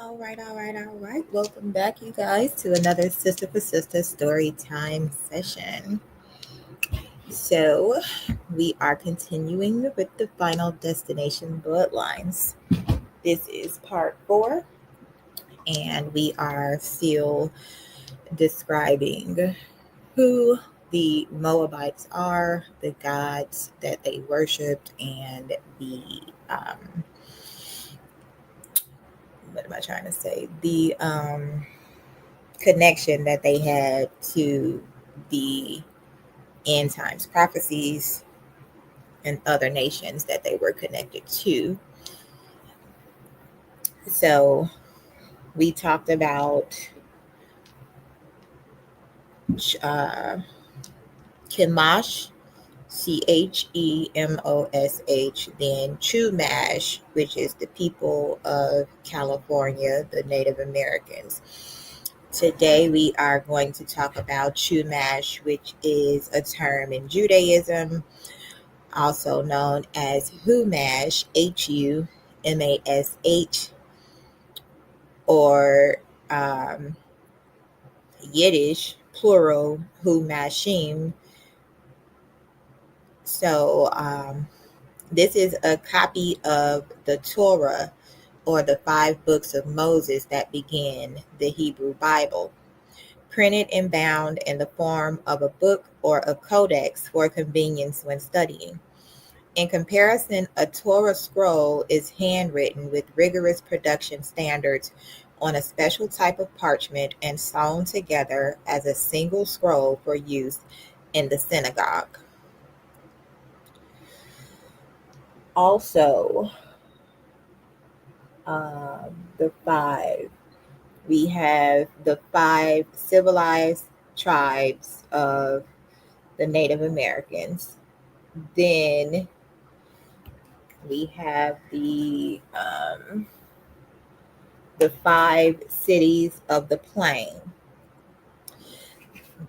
All right. Welcome back, you guys, to another Sister for Sister story time session. So, we are continuing with the Final Destination Bloodlines. This is part 4, and we are still describing who the Moabites are, the gods that they worshipped, and the what am I trying to say? The connection that they had to the end times prophecies and other nations that they were connected to. So we talked about uh, Chemosh, Chemosh, then Chumash, which is the people of California, the Native Americans. Today we are going to talk about Chumash, which is a term in Judaism, also known as Humash, Humash, or um, Yiddish, plural, Humashim. So this is a copy of the Torah, or the 5 books of Moses that begin the Hebrew Bible, printed and bound in the form of a book or a codex for convenience when studying. In comparison, a Torah scroll is handwritten with rigorous production standards on a special type of parchment and sewn together as a single scroll for use in the synagogue. Also, the 5. We have the 5 civilized tribes of the Native Americans. Then we have the 5 cities of the plain.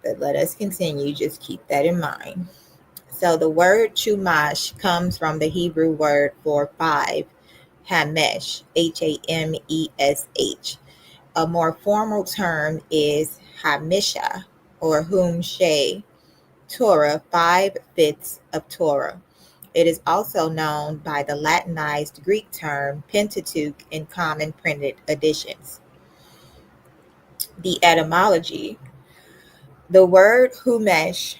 But let us continue. Just keep that in mind. So the word Chumash comes from the Hebrew word for 5, Hamish, Hamesh. A more formal term is Hamisha, or Humshe, Torah, 5/5 of Torah. It is also known by the Latinized Greek term Pentateuch in common printed editions. The etymology. The word Humash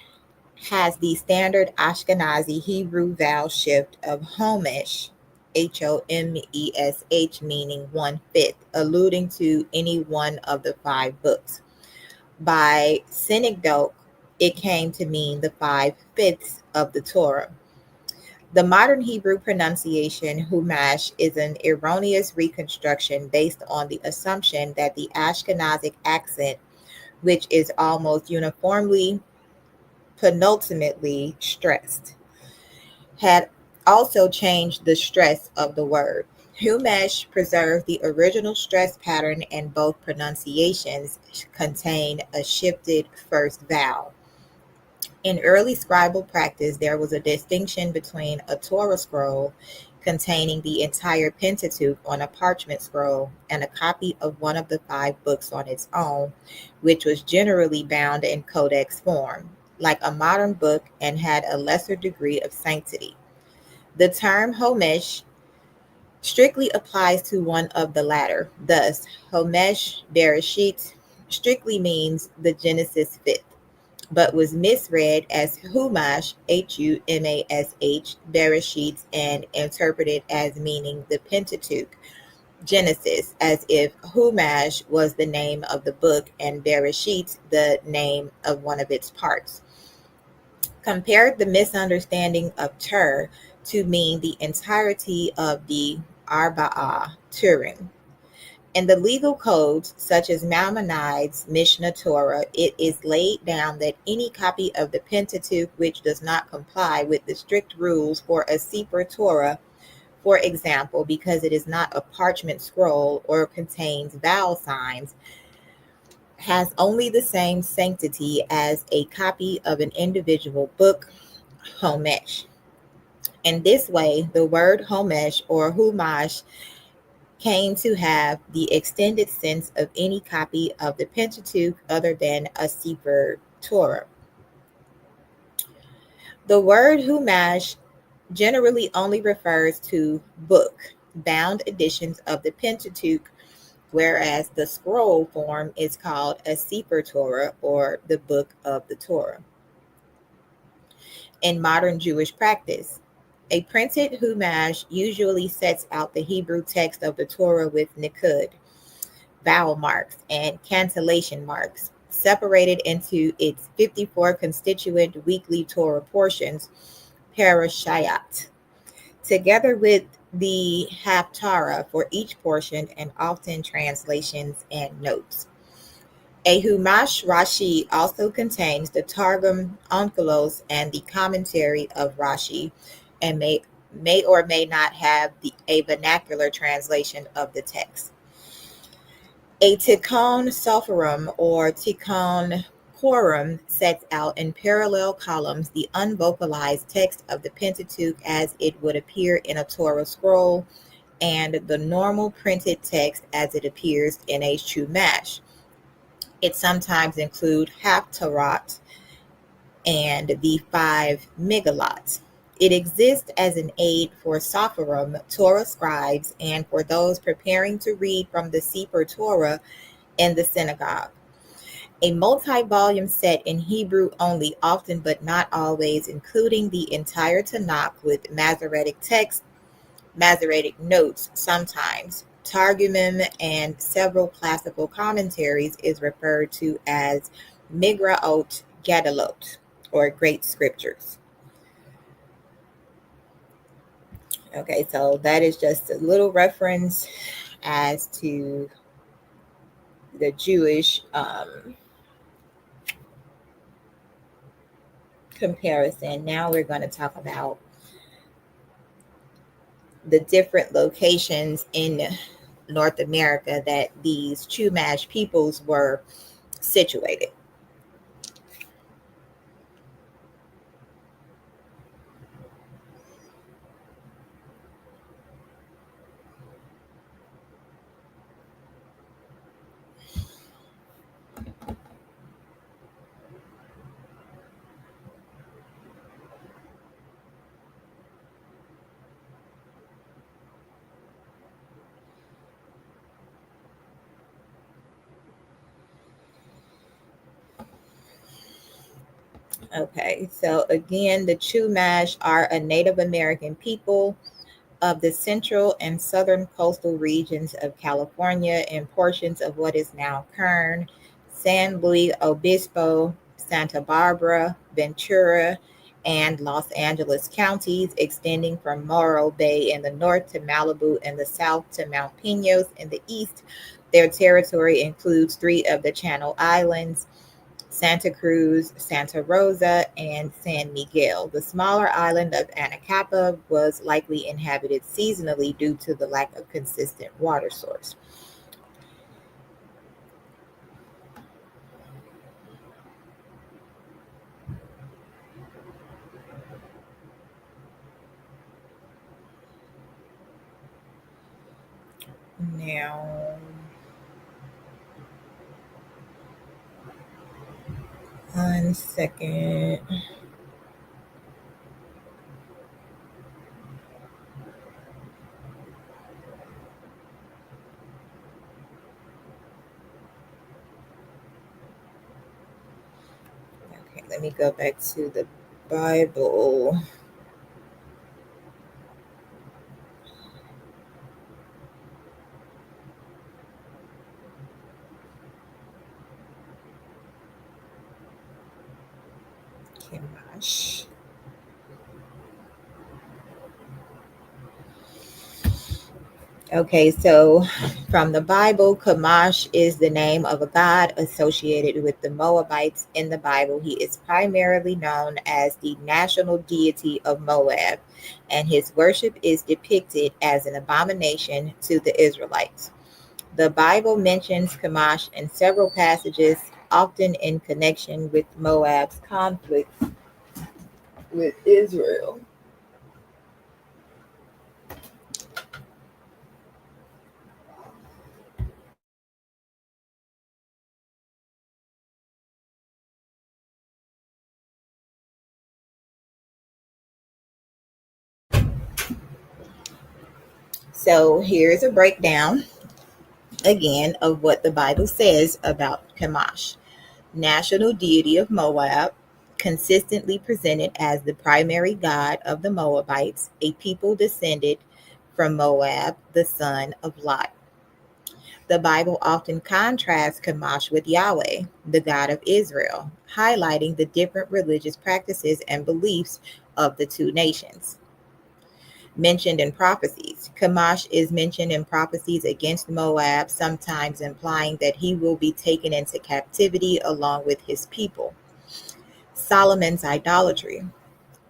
has the standard Ashkenazi Hebrew vowel shift of Homesh, Homesh, meaning 1/5, alluding to any one of the 5 books. By synecdoche, it came to mean the 5/5 of the Torah. The modern Hebrew pronunciation Humash is an erroneous reconstruction based on the assumption that the Ashkenazic accent, which is almost uniformly penultimately stressed, had also changed the stress of the word. Humash preserved the original stress pattern, and both pronunciations contain a shifted first vowel. In early scribal practice, there was a distinction between a Torah scroll containing the entire Pentateuch on a parchment scroll and a copy of one of the 5 books on its own, which was generally bound in codex form, like a modern book, and had a lesser degree of sanctity. The term Homesh strictly applies to one of the latter. Thus, Homesh Bereshit strictly means the Genesis 5th, but was misread as Humash, Humash, Bereshit, and interpreted as meaning the Pentateuch, Genesis, as if Humash was the name of the book and Bereshit the name of one of its parts. Compared the misunderstanding of Tur to mean the entirety of the Arba'ah, Turin. In the legal codes, such as Maimonides' Mishnah Torah, it is laid down that any copy of the Pentateuch which does not comply with the strict rules for a Sefer Torah, for example, because it is not a parchment scroll or contains vowel signs, has only the same sanctity as a copy of an individual book, Homesh. In this way, the word Homesh or Humash came to have the extended sense of any copy of the Pentateuch other than a Sefer Torah. The word Humash generally only refers to book, bound editions of the Pentateuch, whereas the scroll form is called a Sefer Torah or the Book of the Torah. In modern Jewish practice, a printed Humash usually sets out the Hebrew text of the Torah with nikud, vowel marks, and cancellation marks, separated into its 54 constituent weekly Torah portions, parashayat, together with the Haftarah for each portion and often translations and notes. A Humash Rashi also contains the Targum Onkelos and the commentary of Rashi, and may or may not have a vernacular translation of the text. A Tikkun Sophorim or Tikkun Quorum sets out in parallel columns the unvocalized text of the Pentateuch as it would appear in a Torah scroll, and the normal printed text as it appears in a Chumash. It sometimes includes Haftarot and the five Megillot. It exists as an aid for Sophorim, Torah scribes, and for those preparing to read from the Sefer Torah in the synagogue. A multi-volume set in Hebrew only, often but not always, including the entire Tanakh with Masoretic text, Masoretic notes sometimes, Targumim, and several classical commentaries, is referred to as Migraot Gadolot, or Great Scriptures. Okay, so that is just a little reference as to the Jewish comparison. Now we're going to talk about the different locations in North America that these Chumash peoples were situated. Okay, so again, the Chumash are a Native American people of the central and southern coastal regions of California and portions of what is now Kern, San Luis Obispo, Santa Barbara, Ventura, and Los Angeles counties, extending from Morro Bay in the north to Malibu in the south to Mount Pinos in the east. Their territory includes three of the Channel Islands, Santa Cruz, Santa Rosa, and San Miguel. The smaller island of Anacapa was likely inhabited seasonally due to the lack of consistent water source. Now, 1 second. Okay, let me go back to the Bible. Chemosh. Okay, so from the Bible, Chumash is the name of a god associated with the Moabites in the Bible. He is primarily known as the national deity of Moab, and his worship is depicted as an abomination to the Israelites. The Bible mentions Chumash in several passages, often in connection with Moab's conflict with Israel. So here's a breakdown again of what the Bible says about Chemosh. National deity of Moab, consistently presented as the primary god of the Moabites, a people descended from Moab, the son of Lot. The Bible often contrasts Chemosh with Yahweh, the God of Israel, highlighting the different religious practices and beliefs of the two nations. Mentioned in prophecies. Chemosh is mentioned in prophecies against Moab, sometimes implying that he will be taken into captivity along with his people. Solomon's idolatry.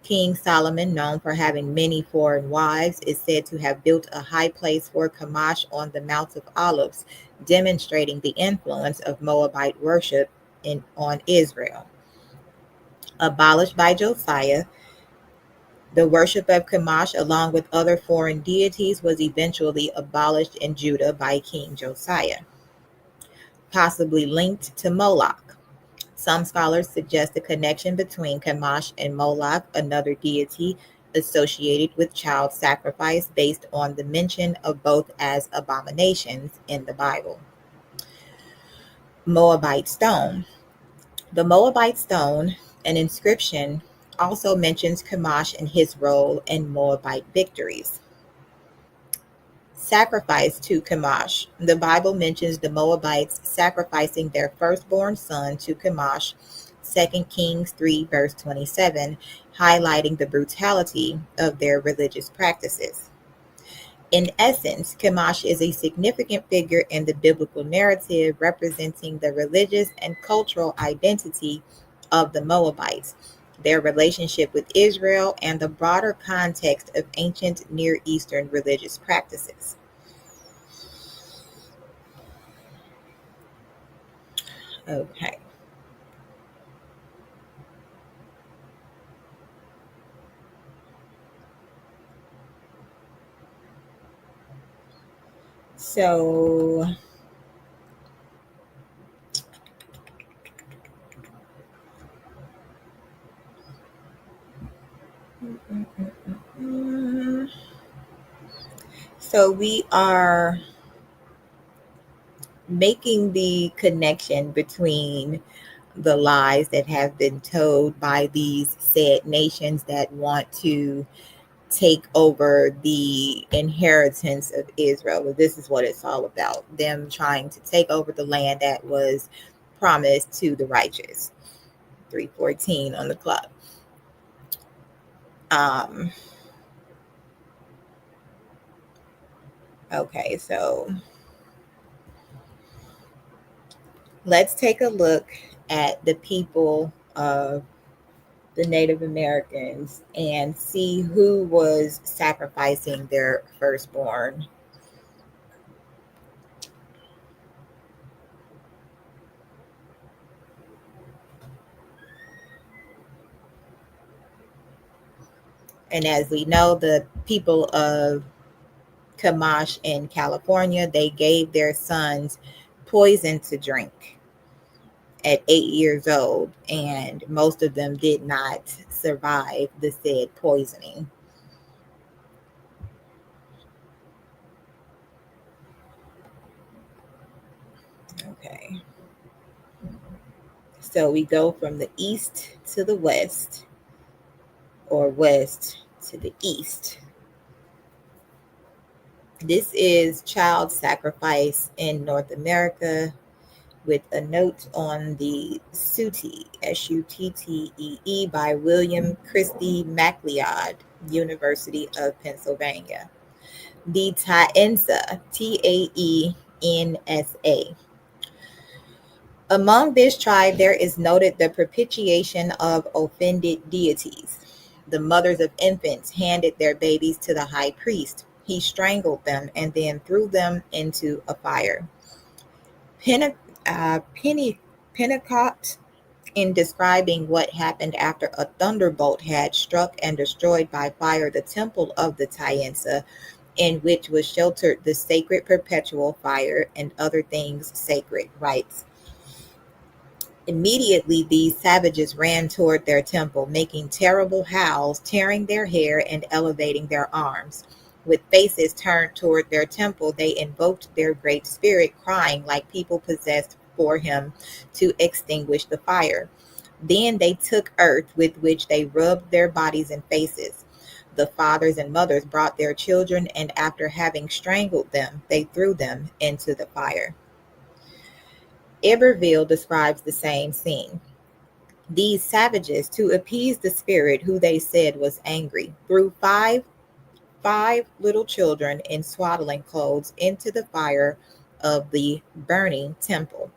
King Solomon, known for having many foreign wives, is said to have built a high place for Chemosh on the Mount of Olives, demonstrating the influence of Moabite worship on Israel. Abolished by Josiah, the worship of Chemosh, along with other foreign deities, was eventually abolished in Judah by King Josiah, possibly linked to Moloch. Some scholars suggest a connection between Chemosh and Moloch, another deity associated with child sacrifice, based on the mention of both as abominations in the Bible. Moabite stone. The Moabite stone, an inscription, also mentions Chemosh and his role in Moabite victories. Sacrifice to Chemosh. The Bible mentions the Moabites sacrificing their firstborn son to Chemosh, 2 Kings 3, verse 27, highlighting the brutality of their religious practices. In essence, Chemosh is a significant figure in the biblical narrative, representing the religious and cultural identity of the Moabites, their relationship with Israel, and the broader context of ancient Near Eastern religious practices. Okay. So, so we are making the connection between the lies that have been told by these said nations that want to take over the inheritance of Israel. Well, this is what it's all about, them trying to take over the land that was promised to the righteous. 314 on the clock. Um, okay, so let's take a look at the people of the Native Americans and see who was sacrificing their firstborn. And as we know, the people of Chumash in California, they gave their sons poison to drink at 8 years old, and most of them did not survive the said poisoning. Okay, so we go from the east to the west, or west to the east. This is child sacrifice in North America, with a note on the Suttee, Shuttee, by William Christie MacLeod, University of Pennsylvania. The Taensa, Taensa. Among this tribe, there is noted the propitiation of offended deities. The mothers of infants handed their babies to the high priest. He strangled them and then threw them into a fire. Penne- Pentecost, in describing what happened after a thunderbolt had struck and destroyed by fire the temple of the Taensa, in which was sheltered the sacred perpetual fire and other things sacred, writes. Immediately these savages ran toward their temple, making terrible howls, tearing their hair, and elevating their arms. With faces turned toward their temple, they invoked their great spirit, crying like people possessed for him to extinguish the fire. Then they took earth with which they rubbed their bodies and faces. The fathers and mothers brought their children, and after having strangled them, they threw them into the fire. Iberville describes the same scene. These savages, to appease the spirit who they said was angry, threw five little children in swaddling clothes into the fire of the burning temple.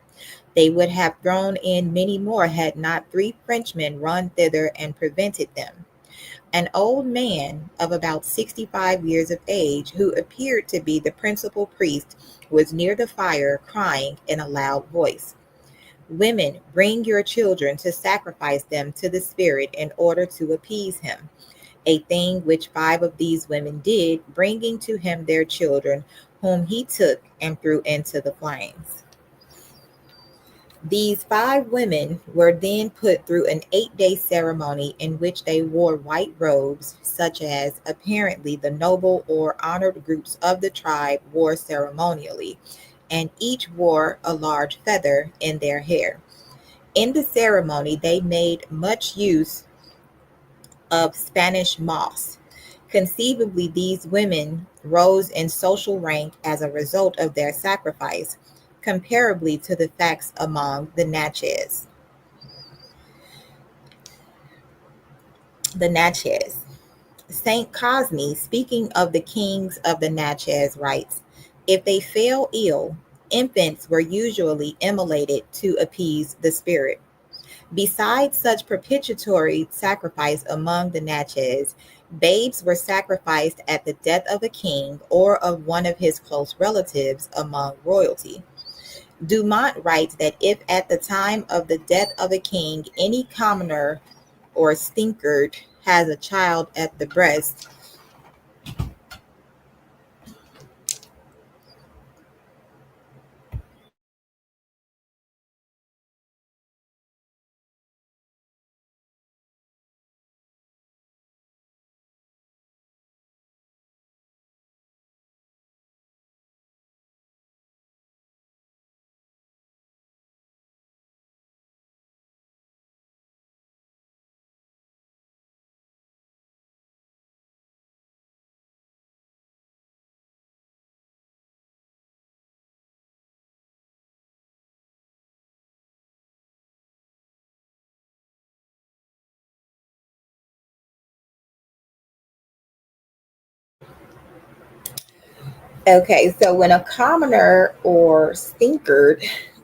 They would have thrown in many more had not three Frenchmen run thither and prevented them. An old man of about 65 years of age, who appeared to be the principal priest, was near the fire, crying in a loud voice, "Women, bring your children to sacrifice them to the spirit in order to appease him." A thing which five of these women did, bringing to him their children, whom he took and threw into the flames. These five women were then put through an 8-day ceremony in which they wore white robes, such as apparently the noble or honored groups of the tribe wore ceremonially, and each wore a large feather in their hair. In the ceremony, they made much use of Spanish moss. Conceivably, these women rose in social rank as a result of their sacrifice, comparably to the facts among the Natchez. The Natchez. Saint Cosme, speaking of the kings of the Natchez, writes, "If they fell ill, infants were usually immolated to appease the spirit. Besides such propitiatory sacrifice among the Natchez, babes were sacrificed at the death of a king or of one of his close relatives among royalty." Dumont writes that if at the time of the death of a king any commoner or stinkard has a child at the breast, okay, so when a commoner or stinkard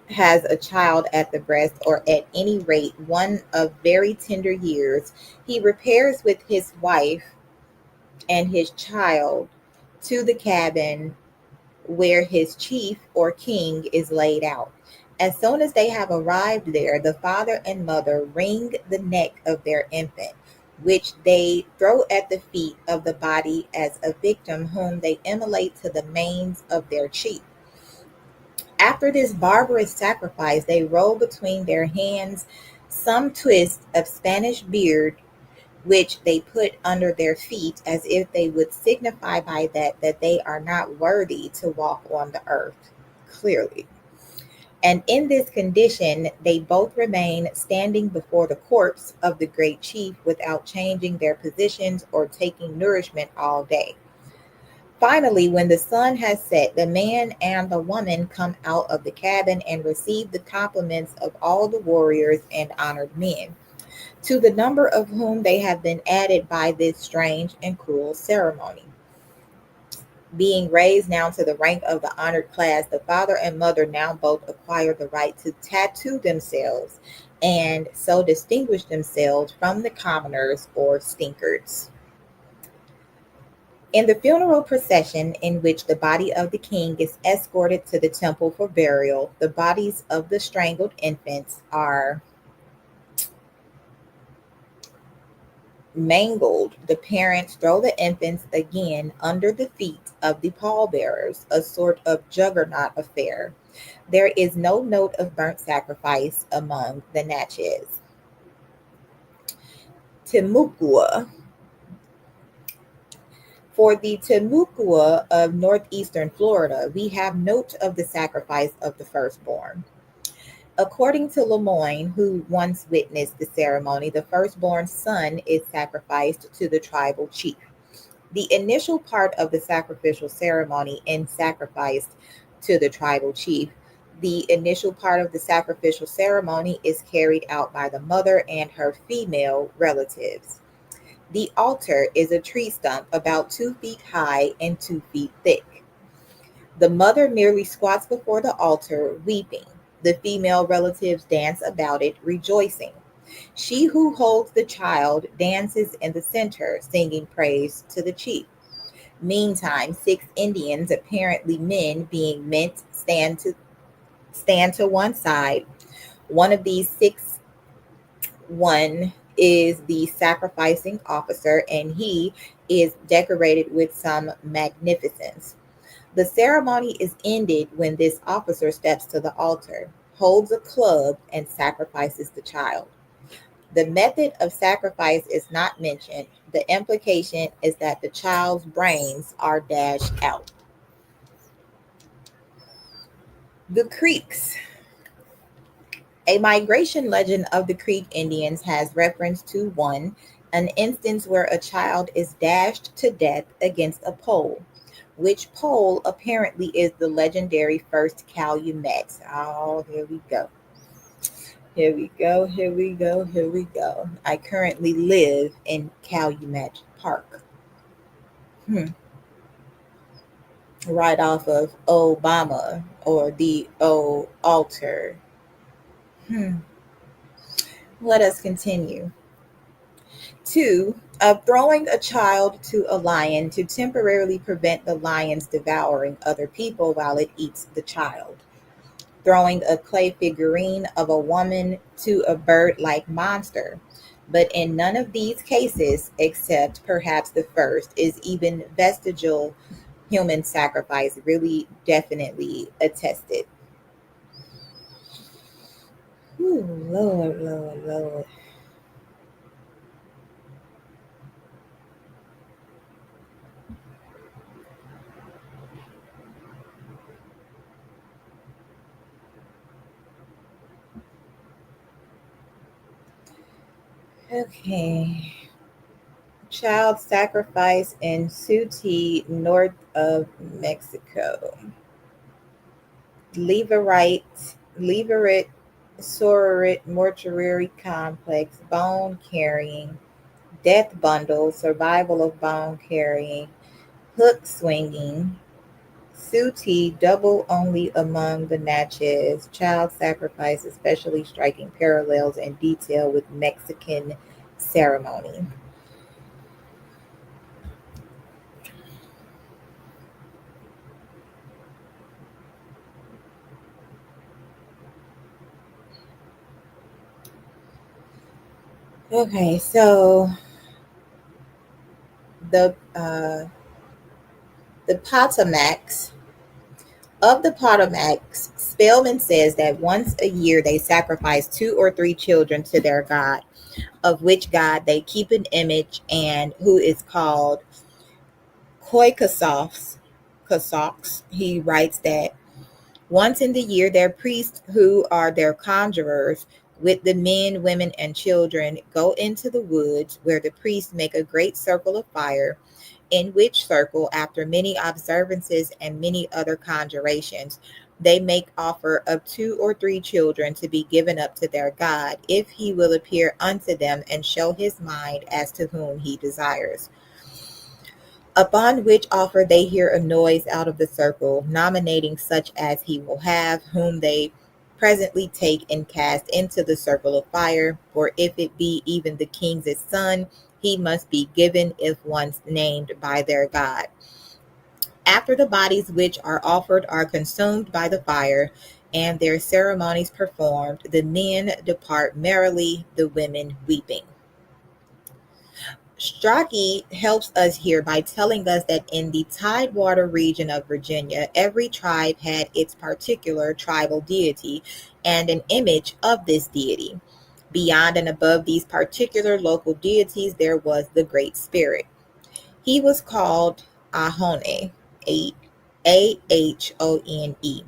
has a child at the breast, or at any rate one of very tender years, he repairs with his wife and his child to the cabin where his chief or king is laid out. As soon as they have arrived there, the father and mother wring the neck of their infant, which they throw at the feet of the body as a victim whom they immolate to the manes of their chief. After this barbarous sacrifice, they roll between their hands some twist of Spanish beard, which they put under their feet, as if they would signify by that they are not worthy to walk on the earth. Clearly. And in this condition, they both remain standing before the corpse of the great chief without changing their positions or taking nourishment all day. Finally, when the sun has set, the man and the woman come out of the cabin and receive the compliments of all the warriors and honored men, to the number of whom they have been added by this strange and cruel ceremony. Being raised now to the rank of the honored class, the father and mother now both acquire the right to tattoo themselves and so distinguish themselves from the commoners or stinkards. In the funeral procession, in which the body of the king is escorted to the temple for burial, the bodies of the strangled infants are mangled. The parents throw the infants again under the feet of the pallbearers, a sort of juggernaut affair. There is no note of burnt sacrifice among the Natchez. Timucua. For the Temukua of northeastern Florida, we have note of the sacrifice of the firstborn. According to Lemoyne, who once witnessed the ceremony, the firstborn son is sacrificed to the tribal chief. The initial part of the sacrificial ceremony and sacrificed to the tribal chief. The initial part of the sacrificial ceremony is carried out by the mother and her female relatives. The altar is a tree stump about 2 feet high and 2 feet thick. The mother merely squats before the altar, weeping. The female relatives dance about it, rejoicing. She who holds the child dances in the center, singing praise to the chief. Meantime, 6 Indians, apparently men being meant, stand to one side. One of these six, one is the sacrificing officer, and he is decorated with some magnificence. The ceremony is ended when this officer steps to the altar, holds a club, and sacrifices the child. The method of sacrifice is not mentioned. The implication is that the child's brains are dashed out. The Creeks. A migration legend of the Creek Indians has reference to an instance where a child is dashed to death against a pole, which pole apparently is the legendary first Calumet. Oh, here we go. Here we go, here we go, here we go. I currently live in Calumet Park. Right off of Obama or the O altar. Let us continue. 2. Throwing a child to a lion to temporarily prevent the lion's devouring other people while it eats the child. Throwing a clay figurine of a woman to a bird-like monster. But in none of these cases, except perhaps the first, is even vestigial human sacrifice really definitely attested. Ooh, Lord, Lord, Lord. Okay. Child sacrifice in Suti, north of Mexico. Leverite Sororit Mortuary Complex, bone carrying, death bundle, survival of bone carrying, hook swinging, Suti, double only among the Natchez, child sacrifice, especially striking parallels in detail with Mexican ceremony. Okay, so the Potomacs of the Potomacs, Spellman says that once a year they sacrifice 2 or 3 children to their god, of which god they keep an image and who is called Koikasofs. He writes that once in the year their priests, who are their conjurers, with the men, women, and children, go into the woods where the priests make a great circle of fire, in which circle, after many observances and many other conjurations, they make offer of 2 or 3 children to be given up to their God, if he will appear unto them and show his mind as to whom he desires. Upon which offer they hear a noise out of the circle, nominating such as he will have, whom they presently take and cast into the circle of fire. For if it be even the king's son, he must be given if once named by their God. After the bodies which are offered are consumed by the fire, and their ceremonies performed, the men depart merrily, the women weeping. Strachey helps us here by telling us that in the Tidewater region of Virginia, every tribe had its particular tribal deity and an image of this deity. Beyond and above these particular local deities, there was the Great Spirit. He was called Ahone, Ahone.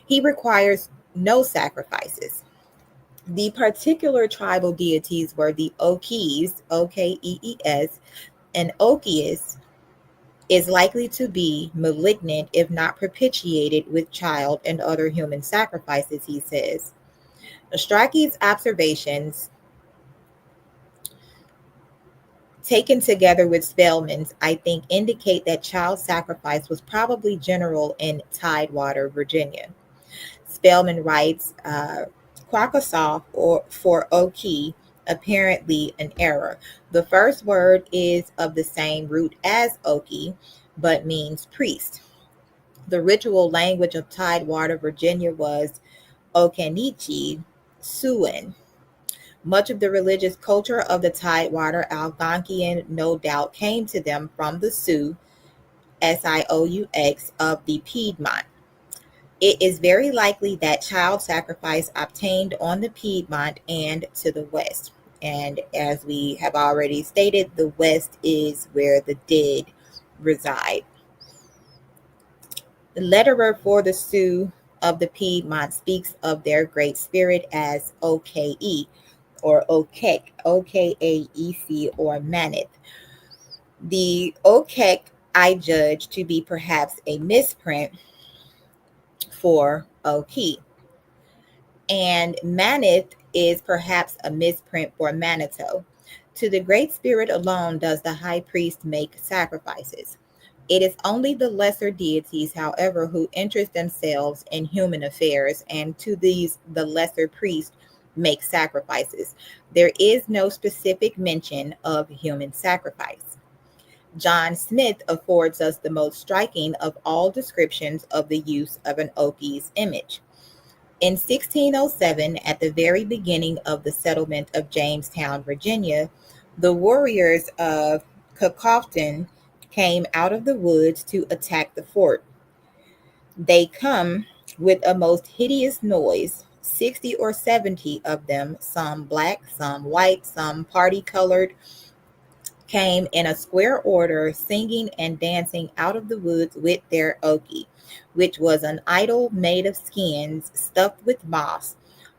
He requires no sacrifices. The particular tribal deities were the Okes, Okees, and Okius is likely to be malignant if not propitiated with child and other human sacrifices, he says. Strachi's observations, taken together with Spellman's, I think, indicate that child sacrifice was probably general in Tidewater, Virginia. Spellman writes, Kwakasaw or for Oki, apparently an error. The first word is of the same root as Oki, but means priest. The ritual language of Tidewater, Virginia was Okanichi Suan. Much of the religious culture of the Tidewater Algonquian no doubt came to them from the Sioux, Sioux, of the Piedmont. It is very likely that child sacrifice obtained on the Piedmont and to the west. And as we have already stated, the west is where the dead reside. The letterer for the Sioux of the Piedmont speaks of their great spirit as Oke or Okek, Okaec, or Maneth. The Okek I judge to be perhaps a misprint for Oki, and Maneth is perhaps a misprint for Manito. To the Great Spirit alone does the high priest make sacrifices. It is only the lesser deities, however, who interest themselves in human affairs, and to these the lesser priest make sacrifices. There is no specific mention of human sacrifice. John Smith affords us the most striking of all descriptions of the use of an Oki's image. In 1607, at the very beginning of the settlement of Jamestown, Virginia, the warriors of Cacofton came out of the woods to attack the fort. They come with a most hideous noise, 60 or 70 of them, some black, some white, some party colored, came in a square order, singing and dancing out of the woods with their oki, which was an idol made of skins stuffed with moss,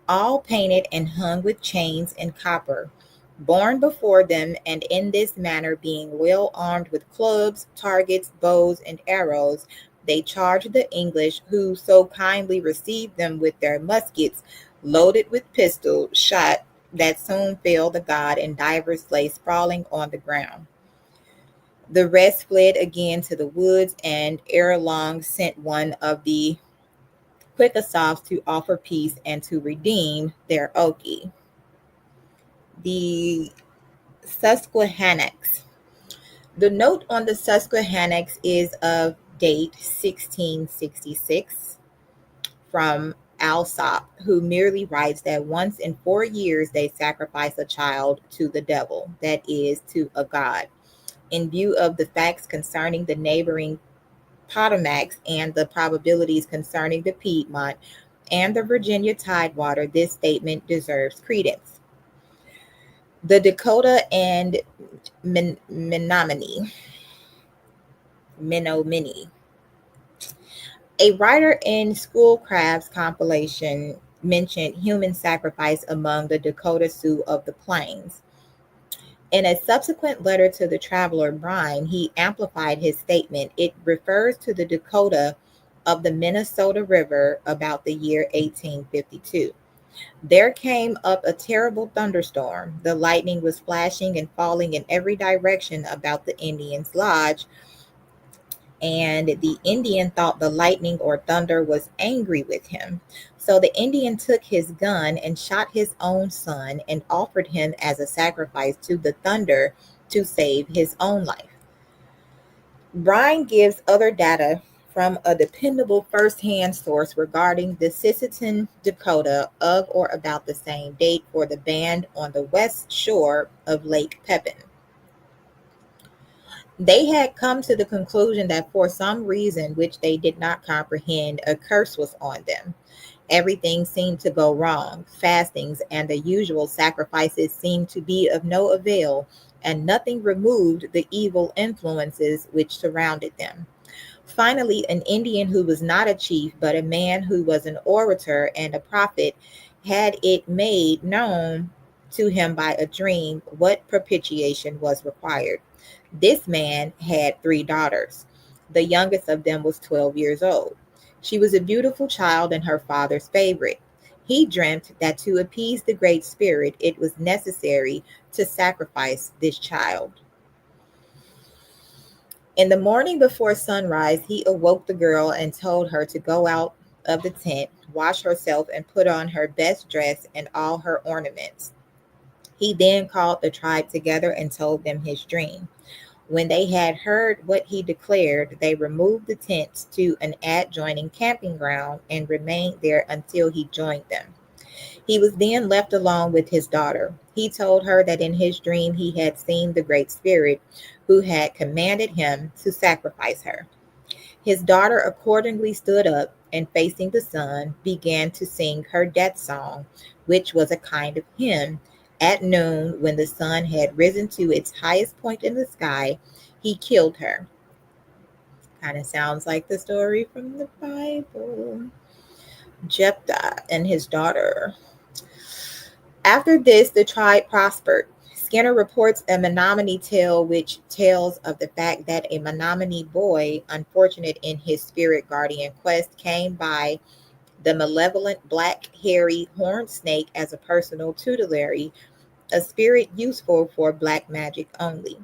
all painted and hung with chains and copper, borne before them, and in this manner, being well armed with clubs, targets, bows, and arrows, they charged the English, who so kindly received them with their muskets, loaded with pistol shot, that soon fell the god, and divers lay sprawling on the ground. The rest fled again to the woods, and ere long sent one of the Quickasoffs to offer peace and to redeem their Oki. The Susquehannocks. The note on the Susquehannocks is of date 1666 from Alsop, who merely writes that once in 4 years they sacrifice a child to the devil, that is, to a god. In view of the facts concerning the neighboring Potomac's and the probabilities concerning the Piedmont and the Virginia Tidewater, this statement deserves credence. The Dakota and Menominee. A writer in Schoolcraft's compilation mentioned human sacrifice among the Dakota Sioux of the Plains. In a subsequent letter to the traveler Brine, he amplified his statement. It refers to the Dakota of the Minnesota River about the year 1852. There came up a terrible thunderstorm. The lightning was flashing and falling in every direction about the Indian's lodge, and the Indian thought the lightning or thunder was angry with him. So the Indian took his gun and shot his own son and offered him as a sacrifice to the thunder to save his own life. Brine gives other data from a dependable first-hand source regarding the Sisseton, Dakota of or about the same date for the band on the west shore of Lake Pepin. They had come to the conclusion that for some reason which they did not comprehend, a curse was on them. Everything seemed to go wrong. Fastings and the usual sacrifices seemed to be of no avail, and nothing removed the evil influences which surrounded them. Finally, an Indian who was not a chief, but a man who was an orator and a prophet, had it made known to him by a dream what propitiation was required. This man had three daughters. The youngest of them was 12 years old. She was a beautiful child and her father's favorite. He dreamt that to appease the Great Spirit, it was necessary to sacrifice this child. In the morning before sunrise, he awoke the girl and told her to go out of the tent, wash herself, and put on her best dress and all her ornaments. He then called the tribe together and told them his dream. When they had heard what he declared, they removed the tents to an adjoining camping ground and remained there until he joined them. He was then left alone with his daughter. He told her that in his dream he had seen the Great Spirit who had commanded him to sacrifice her. His daughter accordingly stood up and, facing the sun, began to sing her death song, which was a kind of hymn. At noon, when the sun had risen to its highest point in the sky, he killed her. Kind of sounds like the story from the Bible. Jephthah and his daughter. After this, the tribe prospered. Skinner reports a Menominee tale which tells of the fact that a Menominee boy, unfortunate in his spirit guardian quest, came by the malevolent black hairy horned snake as a personal tutelary, a spirit useful for black magic only.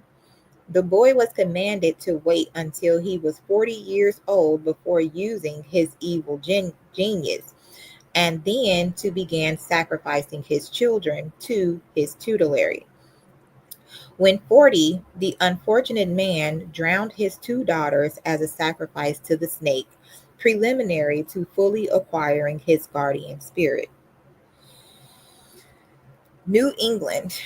The boy was commanded to wait until he was 40 years old before using his evil genius, and then to begin sacrificing his children to his tutelary. When 40, the unfortunate man drowned his two daughters as a sacrifice to the snake, preliminary to fully acquiring his guardian spirit. New England.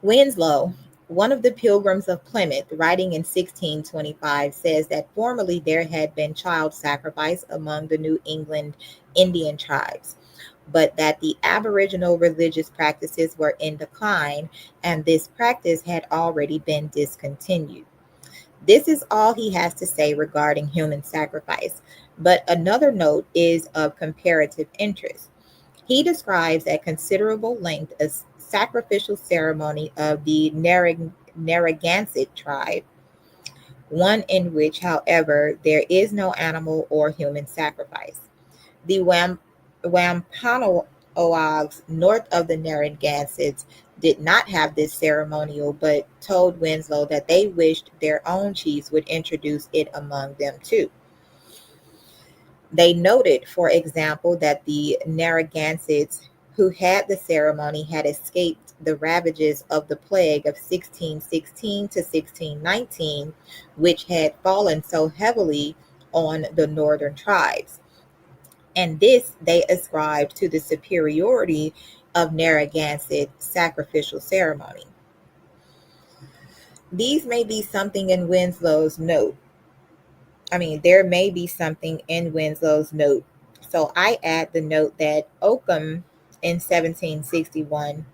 Winslow, one of the pilgrims of Plymouth, writing in 1625, says that formerly there had been child sacrifice among the New England Indian tribes, but that the Aboriginal religious practices were in decline and this practice had already been discontinued. This is all he has to say regarding human sacrifice, but another note is of comparative interest. He describes at considerable length a sacrificial ceremony of the Narragansett tribe, one in which, however, there is no animal or human sacrifice. The Wampanoags north of the Narragansetts did not have this ceremonial, but told Winslow that they wished their own chiefs would introduce it among them too. They noted, for example, that the Narragansetts who had the ceremony had escaped the ravages of the plague of 1616 to 1619, which had fallen so heavily on the northern tribes. And this they ascribed to the superiority of Narragansett sacrificial ceremony. These may be something in Winslow's note. There may be something in Winslow's note. So I add the note that Occam in 1761,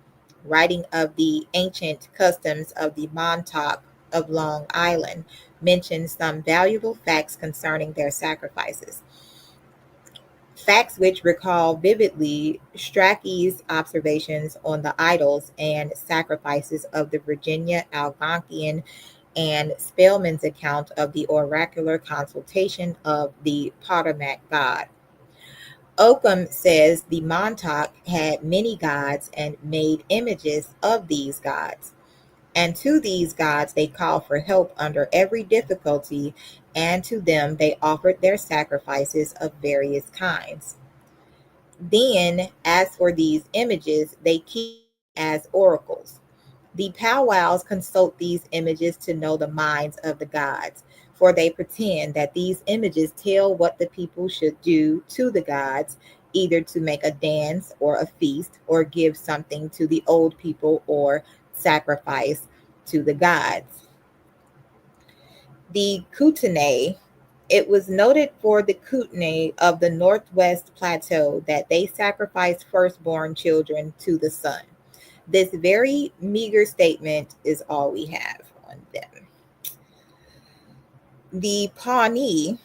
writing of the ancient customs of the Montauk of Long Island, mentions some valuable facts concerning their sacrifices. Facts which recall vividly Strachey's observations on the idols and sacrifices of the Virginia Algonquian and Spellman's account of the oracular consultation of the Potomac god. Occam says the Montauk had many gods and made images of these gods. And to these gods they called for help under every difficulty, and to them they offered their sacrifices of various kinds. Then, as for these images, they keep as oracles. The powwows consult these images to know the minds of the gods, for they pretend that these images tell what the people should do to the gods, either to make a dance or a feast, or give something to the old people, or sacrifice to the gods. The Kootenai It was noted for the Kootenai of the Northwest Plateau that they sacrificed firstborn children to the sun. This very meager statement is all we have on them. The Pawnee,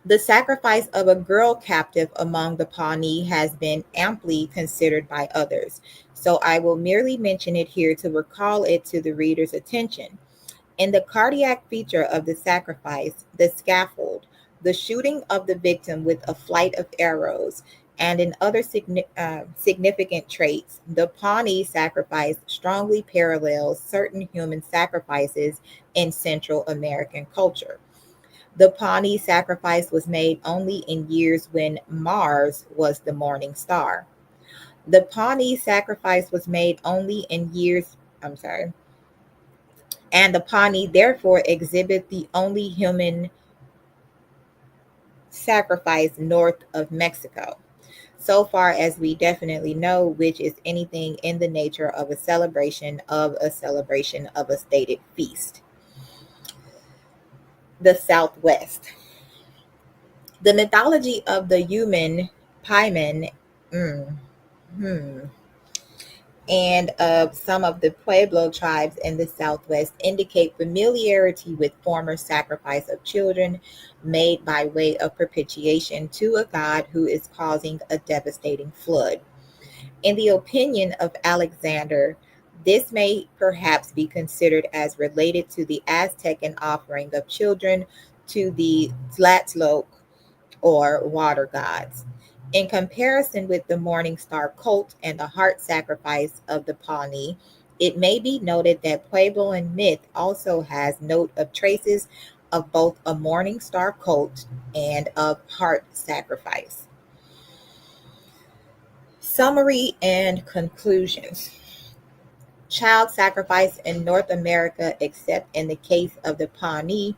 the sacrifice of a girl captive among the Pawnee has been amply considered by others, so I will merely mention it here to recall it to the reader's attention. In the cardiac feature of the sacrifice, the scaffold, the shooting of the victim with a flight of arrows, and in other significant traits, the Pawnee sacrifice strongly parallels certain human sacrifices in Central American culture. The Pawnee sacrifice was made only in years when Mars was the morning star. The Pawnee sacrifice was made only in years, I'm sorry, and the Pawnee therefore exhibit the only human sacrifice north of Mexico, so far as we definitely know, which is anything in the nature of a stated feast. The Southwest. The mythology of the human pieman mm, hmm, and of some of the Pueblo tribes in the Southwest indicate familiarity with former sacrifice of children made by way of propitiation to a god who is causing a devastating flood. In the opinion of Alexander, this may perhaps be considered as related to the Aztecan offering of children to the Tlaloc or water gods. In comparison with the morning star cult and the heart sacrifice of the Pawnee, it may be noted that Puebloan myth also has note of traces of both a morning star cult and of heart sacrifice. Summary and conclusions. Child sacrifice in North America, except in the case of the Pawnee,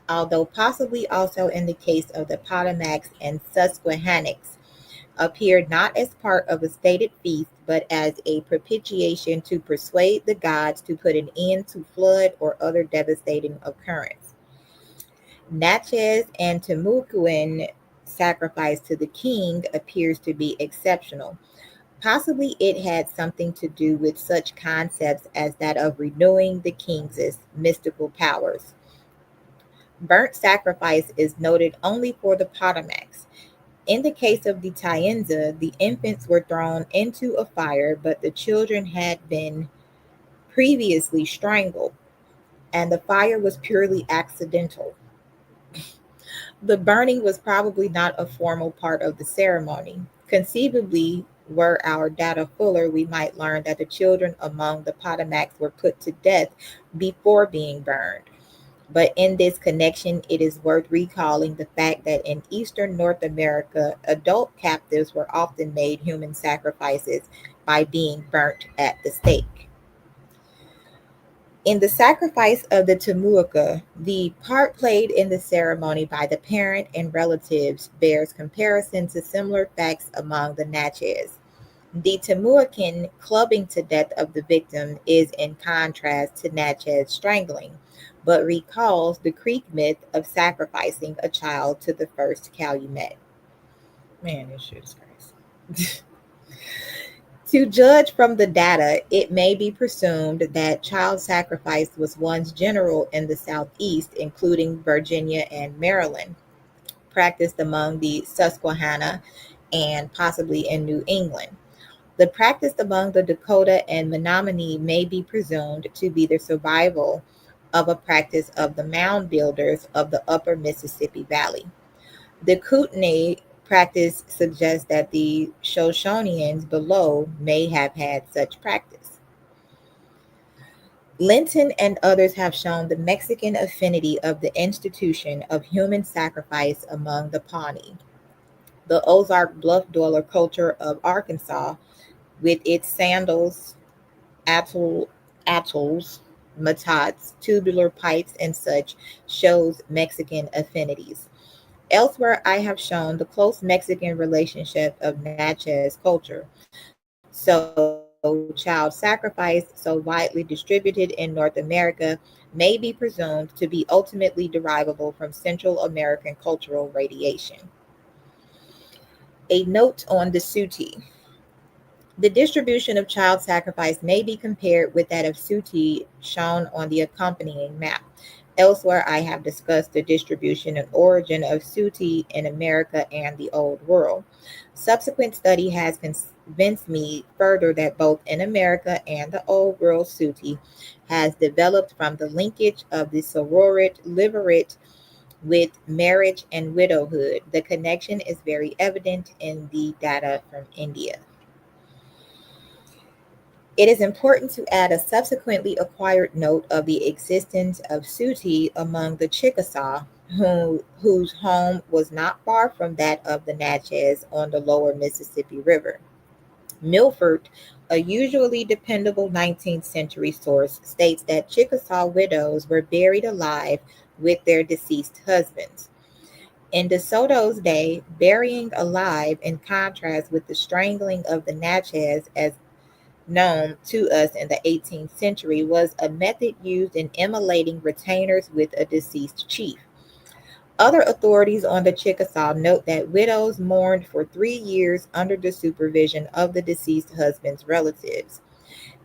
although possibly also in the case of the Potomacs and Susquehannocks, appeared not as part of a stated feast, but as a propitiation to persuade the gods to put an end to flood or other devastating occurrence. Natchez and Timucuan sacrifice to the king appears to be exceptional. Possibly it had something to do with such concepts as that of renewing the king's mystical powers. Burnt sacrifice is noted only for the Potomacs. In the case of the Taenza, the infants were thrown into a fire, but the children had been previously strangled, and the fire was purely accidental. The burning was probably not a formal part of the ceremony. Conceivably, were our data fuller, we might learn that the children among the Potomacs were put to death before being burned. But in this connection, it is worth recalling the fact that in eastern North America, adult captives were often made human sacrifices by being burnt at the stake. In the sacrifice of the Timucua, the part played in the ceremony by the parent and relatives bears comparison to similar facts among the Natchez. The Timucuan clubbing to death of the victim is in contrast to Natchez strangling, but recalls the Creek myth of sacrificing a child to the first Calumet. Man, this shit is crazy. To judge from the data, it may be presumed that child sacrifice was once general in the Southeast, including Virginia and Maryland, practiced among the Susquehanna and possibly in New England. The practice among the Dakota and Menominee may be presumed to be the survival of a practice of the mound builders of the upper Mississippi Valley. The Kootenai practice suggests that the Shoshoneans below may have had such practice. Linton and others have shown the Mexican affinity of the institution of human sacrifice among the Pawnee. The Ozark bluff dweller culture of Arkansas, with its sandals, atolls, matats, tubular pipes, and such, shows Mexican affinities. Elsewhere, I have shown the close Mexican relationship of Natchez culture. So child sacrifice, so widely distributed in North America, may be presumed to be ultimately derivable from Central American cultural radiation. A note on the Suti. The distribution of child sacrifice may be compared with that of Suti shown on the accompanying map. Elsewhere, I have discussed the distribution and origin of Suti in America and the Old World. Subsequent study has convinced me further that both in America and the Old World, Suti has developed from the linkage of the sororit liberate with marriage and widowhood. The connection is very evident in the data from India. It is important to add a subsequently acquired note of the existence of Suti among the Chickasaw, whose home was not far from that of the Natchez on the lower Mississippi River. Milford, a usually dependable 19th century source, states that Chickasaw widows were buried alive with their deceased husbands. In De Soto's day, burying alive, in contrast with the strangling of the Natchez as known to us in the 18th century, was a method used in immolating retainers with a deceased chief. Other authorities on the Chickasaw note that widows mourned for 3 years under the supervision of the deceased husband's relatives.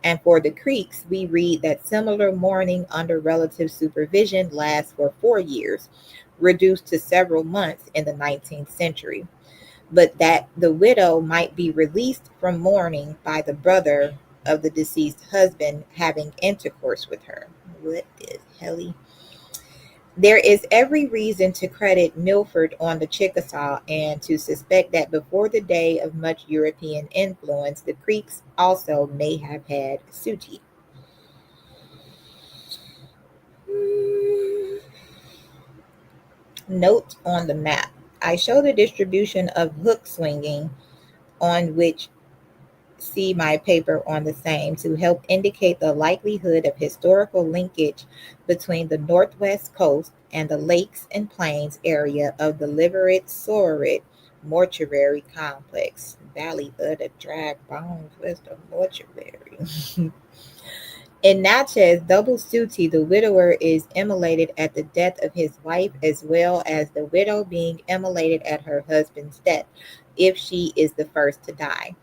And for the Creeks, we read that similar mourning under relative supervision lasts for 4 years, reduced to several months in the 19th century, but that the widow might be released from mourning by the brother of the deceased husband having intercourse with her. What is hell? There is every reason to credit Milford on the Chickasaw and to suspect that before the day of much European influence, the Creeks also may have had Suti. Note on the map. I show the distribution of hook swinging, on which see my paper on the same, to help indicate the likelihood of historical linkage between the northwest coast and the lakes and plains area of the Liberate Sororit mortuary complex. Valley of the Dry Bones was the mortuary. In Natchez, double Suti, the widower is immolated at the death of his wife, as well as the widow being immolated at her husband's death, if she is the first to die.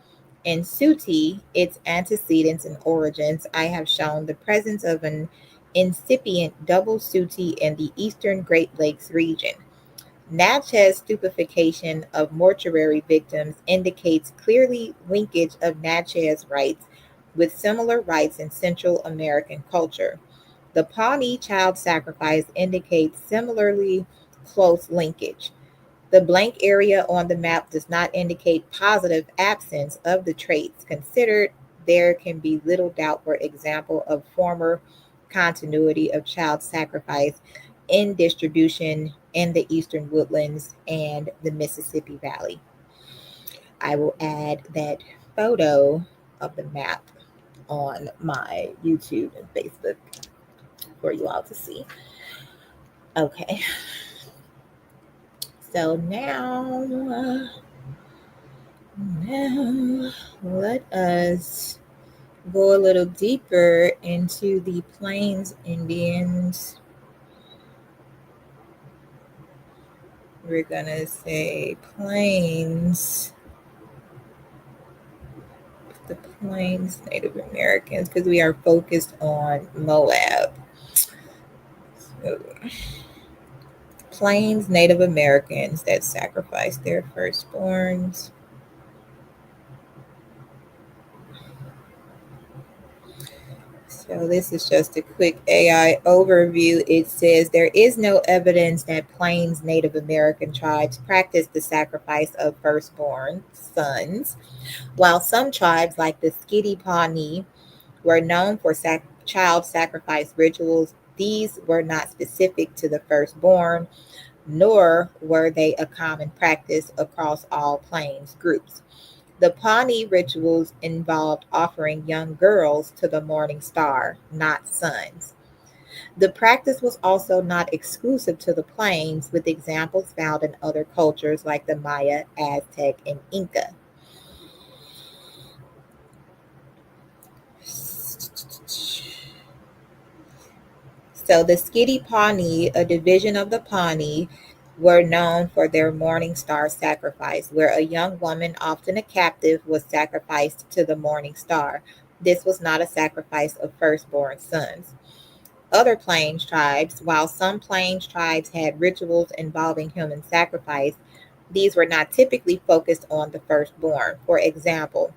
In Suti, its antecedents and origins, I have shown the presence of an incipient double Suti in the eastern Great Lakes region. Natchez stupefaction of mortuary victims indicates clearly linkage of Natchez rites with similar rites in Central American culture. The Pawnee child sacrifice indicates similarly close linkage. The blank area on the map does not indicate positive absence of the traits considered. There can be little doubt, for example, of former continuity of child sacrifice in distribution in the eastern woodlands and the Mississippi Valley. I will add that photo of the map on my YouTube and Facebook for you all to see. Okay, so now let us go a little deeper into the Plains Indians. We're gonna say Plains, the Plains Native Americans, because we are focused on Moab. So, Plains Native Americans that sacrificed their firstborns. So this is just a quick AI overview. It says there is no evidence that Plains Native American tribes practiced the sacrifice of firstborn sons, while some tribes, like the Skitty Pawnee, were known for child sacrifice rituals. These were not specific to the firstborn, nor were they a common practice across all Plains groups. The Pawnee rituals involved offering young girls to the morning star, not sons. The practice was also not exclusive to the Plains, with examples found in other cultures like the Maya, Aztec, and Inca. So the Skidi Pawnee, a division of the Pawnee, were known for their morning star sacrifice, where a young woman, often a captive, was sacrificed to the morning star. This was not a sacrifice of firstborn sons. Other Plains tribes, while some Plains tribes had rituals involving human sacrifice, these were not typically focused on the firstborn. For example,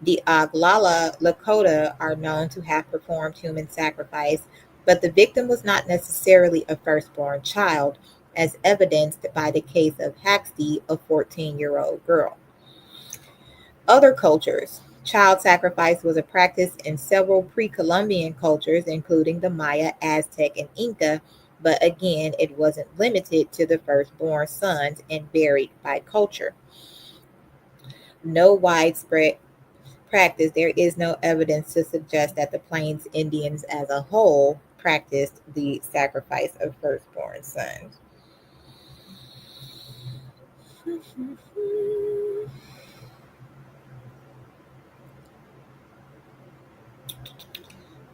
the Oglala Lakota are known to have performed human sacrifice, but the victim was not necessarily a firstborn child, as evidenced by the case of Haxty, a 14-year-old girl. Other cultures. Child sacrifice was a practice in several pre Columbian cultures, including the Maya, Aztec, and Inca, but again, it wasn't limited to the firstborn sons and varied by culture. No widespread practice, there is no evidence to suggest that the Plains Indians as a whole practiced the sacrifice of firstborn sons.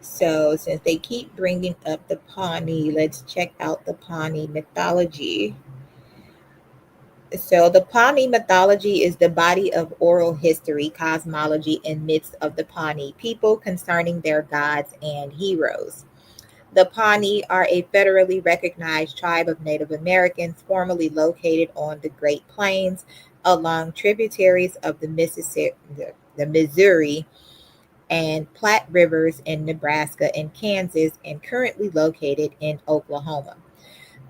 So, since they keep bringing up the Pawnee, let's check out the Pawnee mythology. So, the Pawnee mythology is the body of oral history, cosmology, and myths of the Pawnee people concerning their gods and heroes. The Pawnee are a federally recognized tribe of Native Americans formerly located on the Great Plains along tributaries of the Missouri and Platte Rivers in Nebraska and Kansas, and currently located in Oklahoma.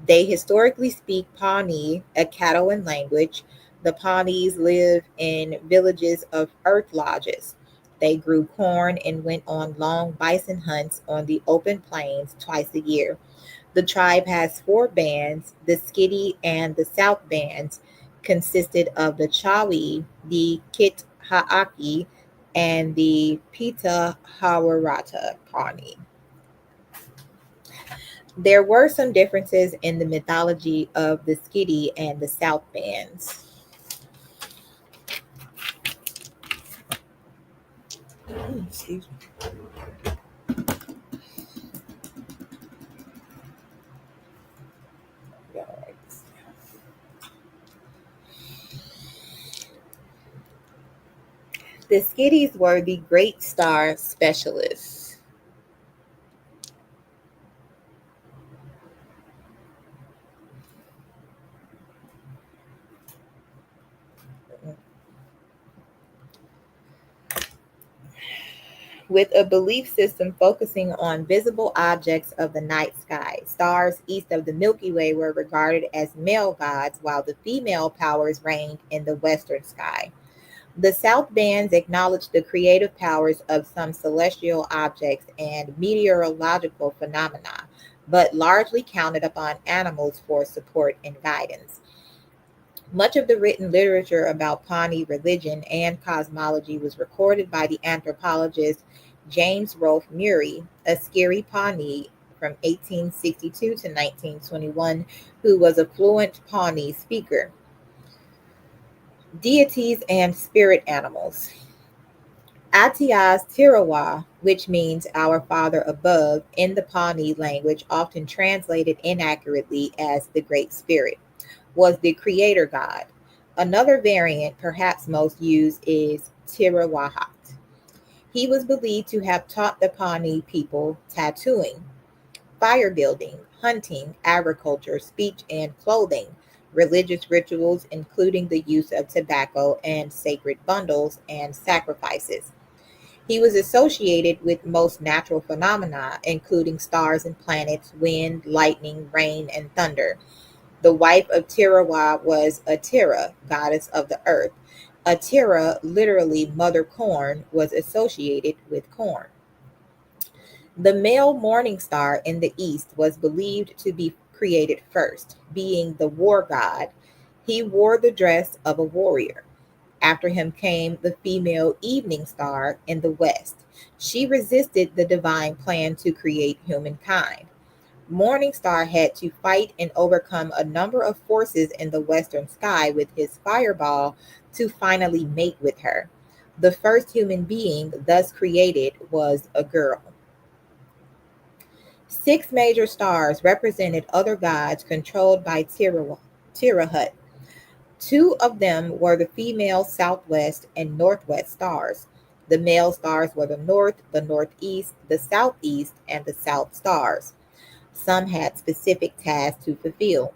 They historically speak Pawnee, a Caddoan language. The Pawnees live in villages of earth lodges. They grew corn and went on long bison hunts on the open plains twice a year. The tribe has four bands. The Skiddy and the South bands consisted of the Chawi, the Kithaaki, and the Pita Hawarata Pawnee. There were some differences in the mythology of the Skiddy and the South bands. Excuse me. The Skiddies were the Great Star Specialists. With a belief system focusing on visible objects of the night sky. Stars east of the Milky Way were regarded as male gods, while the female powers reigned in the western sky. The South bands acknowledged the creative powers of some celestial objects and meteorological phenomena, but largely counted upon animals for support and guidance. Much of the written literature about Pawnee religion and cosmology was recorded by the anthropologist James Rolfe Murray, a Sciri Pawnee from 1862 to 1921, who was a fluent Pawnee speaker. Deities and spirit animals. Atiaz Tirawa, which means our Father above in the Pawnee language, often translated inaccurately as the Great Spirit, was the creator god. Another variant, perhaps most used, is Tirawahat. He was believed to have taught the Pawnee people tattooing, fire building, hunting, agriculture, speech, and clothing, religious rituals, including the use of tobacco and sacred bundles, and sacrifices. He was associated with most natural phenomena, including stars and planets, wind, lightning, rain, and thunder. The wife of Tirawa was Atira, goddess of the earth. Atira, literally mother corn, was associated with corn. The male morning star in the east was believed to be created first, being the war god. He wore the dress of a warrior. After him came the female evening star in the west. She resisted the divine plan to create humankind. Morning Star had to fight and overcome a number of forces in the western sky with his fireball to finally mate with her. The first human being thus created was a girl. Six major stars represented other gods controlled by Tirahut. Two of them were the female southwest and northwest stars. The male stars were the north, the northeast, the southeast, and the south stars. Some had specific tasks to fulfill.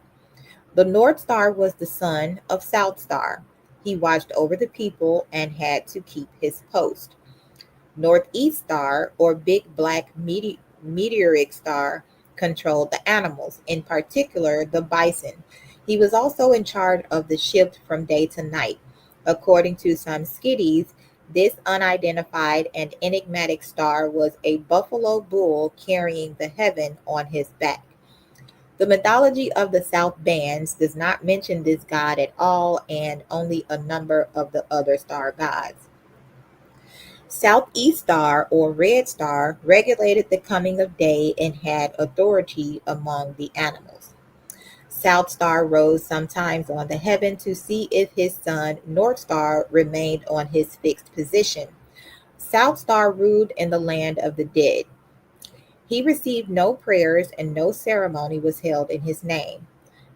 The North Star was the son of South Star. He watched over the people and had to keep his post. Northeast Star, or Big Black Meteoric Star, controlled the animals, in particular the bison. He was also in charge of the shift from day to night. According to some skitties, this unidentified and enigmatic star was a buffalo bull carrying the heaven on his back. The mythology of the South Bands does not mention this god at all, and only a number of the other star gods. Southeast Star, or Red Star, regulated the coming of day and had authority among the animals. South Star rose sometimes on the heaven to see if his son North Star remained on his fixed position. South Star ruled in the land of the dead. He received no prayers and no ceremony was held in his name.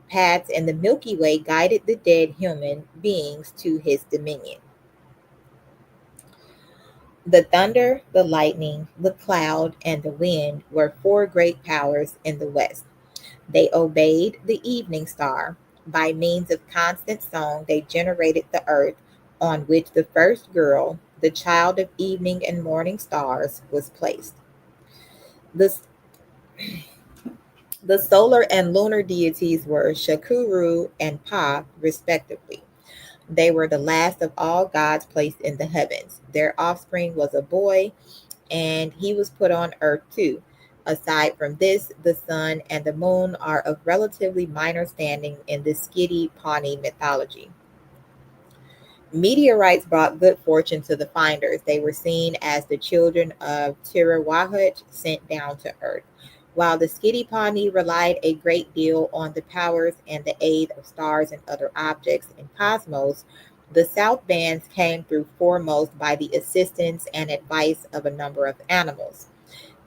Paths in the Milky Way guided the dead human beings to his dominion. The thunder, the lightning, the cloud, and the wind were four great powers in the west. They obeyed the evening star. By means of constant song, they generated the earth on which the first girl, the child of evening and morning stars, was placed. The, the solar and lunar deities were Shakuru and Pa, respectively. They were the last of all gods placed in the heavens. Their offspring was a boy, and he was put on earth too. Aside from this, the sun and the moon are of relatively minor standing in the Skidi Pawnee mythology. Meteorites brought good fortune to the finders. They were seen as the children of Tirawahut sent down to earth. While the Skidi Pawnee relied a great deal on the powers and the aid of stars and other objects in cosmos, the South Bands came through foremost by the assistance and advice of a number of animals.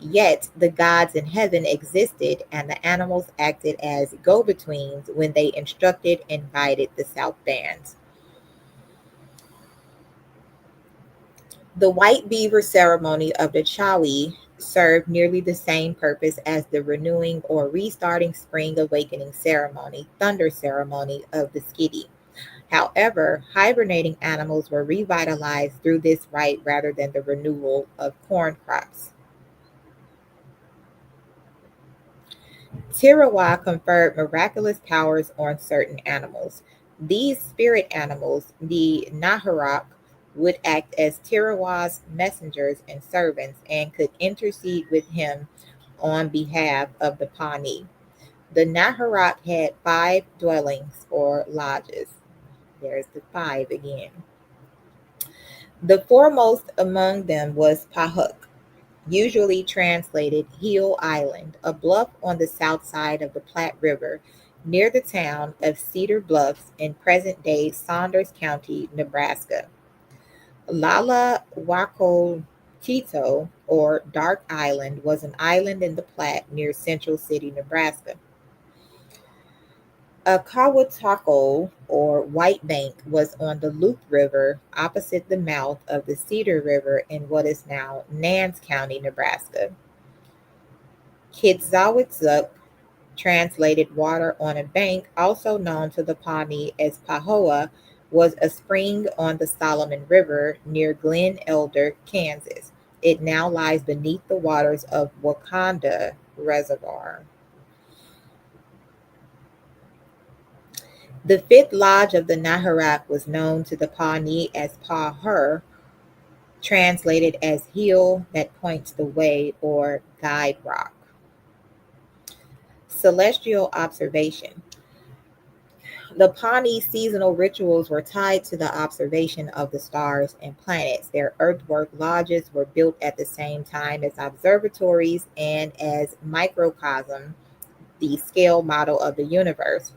Yet the gods in heaven existed, and the animals acted as go betweens when they instructed and guided the South Bands. The white beaver ceremony of the Chawi served nearly the same purpose as the renewing or restarting spring awakening ceremony, thunder ceremony of the Skidi. However, hibernating animals were revitalized through this rite rather than the renewal of corn crops. Tirawa conferred miraculous powers on certain animals. These spirit animals, the Naharak, would act as Tirawa's messengers and servants and could intercede with him on behalf of the Pawnee. The Naharak had five dwellings or lodges. There's the five again. The foremost among them was Pahuk, usually translated Heel Island, a bluff on the south side of the Platte River near the town of Cedar Bluffs in present day Saunders County, Nebraska. Lala Wakotito, or Dark Island, was an island in the Platte near Central City, Nebraska. Akawatako, or White Bank, was on the Loup River opposite the mouth of the Cedar River in what is now Nance County, Nebraska. Kitzawitzuk, translated water on a bank, also known to the Pawnee as Pahoa, was a spring on the Solomon River near Glen Elder, Kansas. It now lies beneath the waters of Wakanda Reservoir. The fifth lodge of the Naharak was known to the Pawnee as Pa-Her, translated as hill that points the way or guide rock. Celestial observation. The Pawnee seasonal rituals were tied to the observation of the stars and planets. Their earthwork lodges were built at the same time as observatories and as microcosm, the scale model of the universe.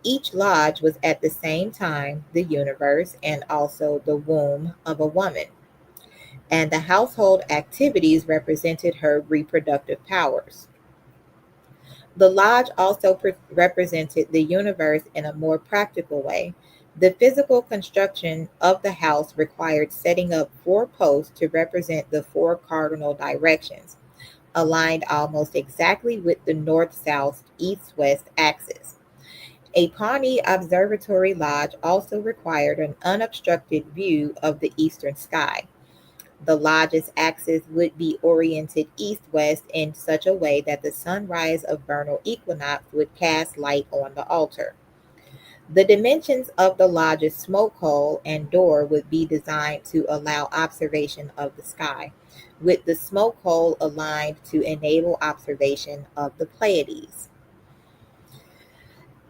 Each lodge was at the same time the universe and also the womb of a woman, and the household activities represented her reproductive powers. The lodge also represented the universe in a more practical way. The physical construction of the house required setting up four posts to represent the four cardinal directions, aligned almost exactly with the north south, east west axis. A Pawnee observatory lodge also required an unobstructed view of the eastern sky. The lodge's axis would be oriented east-west in such a way that the sunrise of vernal equinox would cast light on the altar. The dimensions of the lodge's smoke hole and door would be designed to allow observation of the sky, with the smoke hole aligned to enable observation of the Pleiades.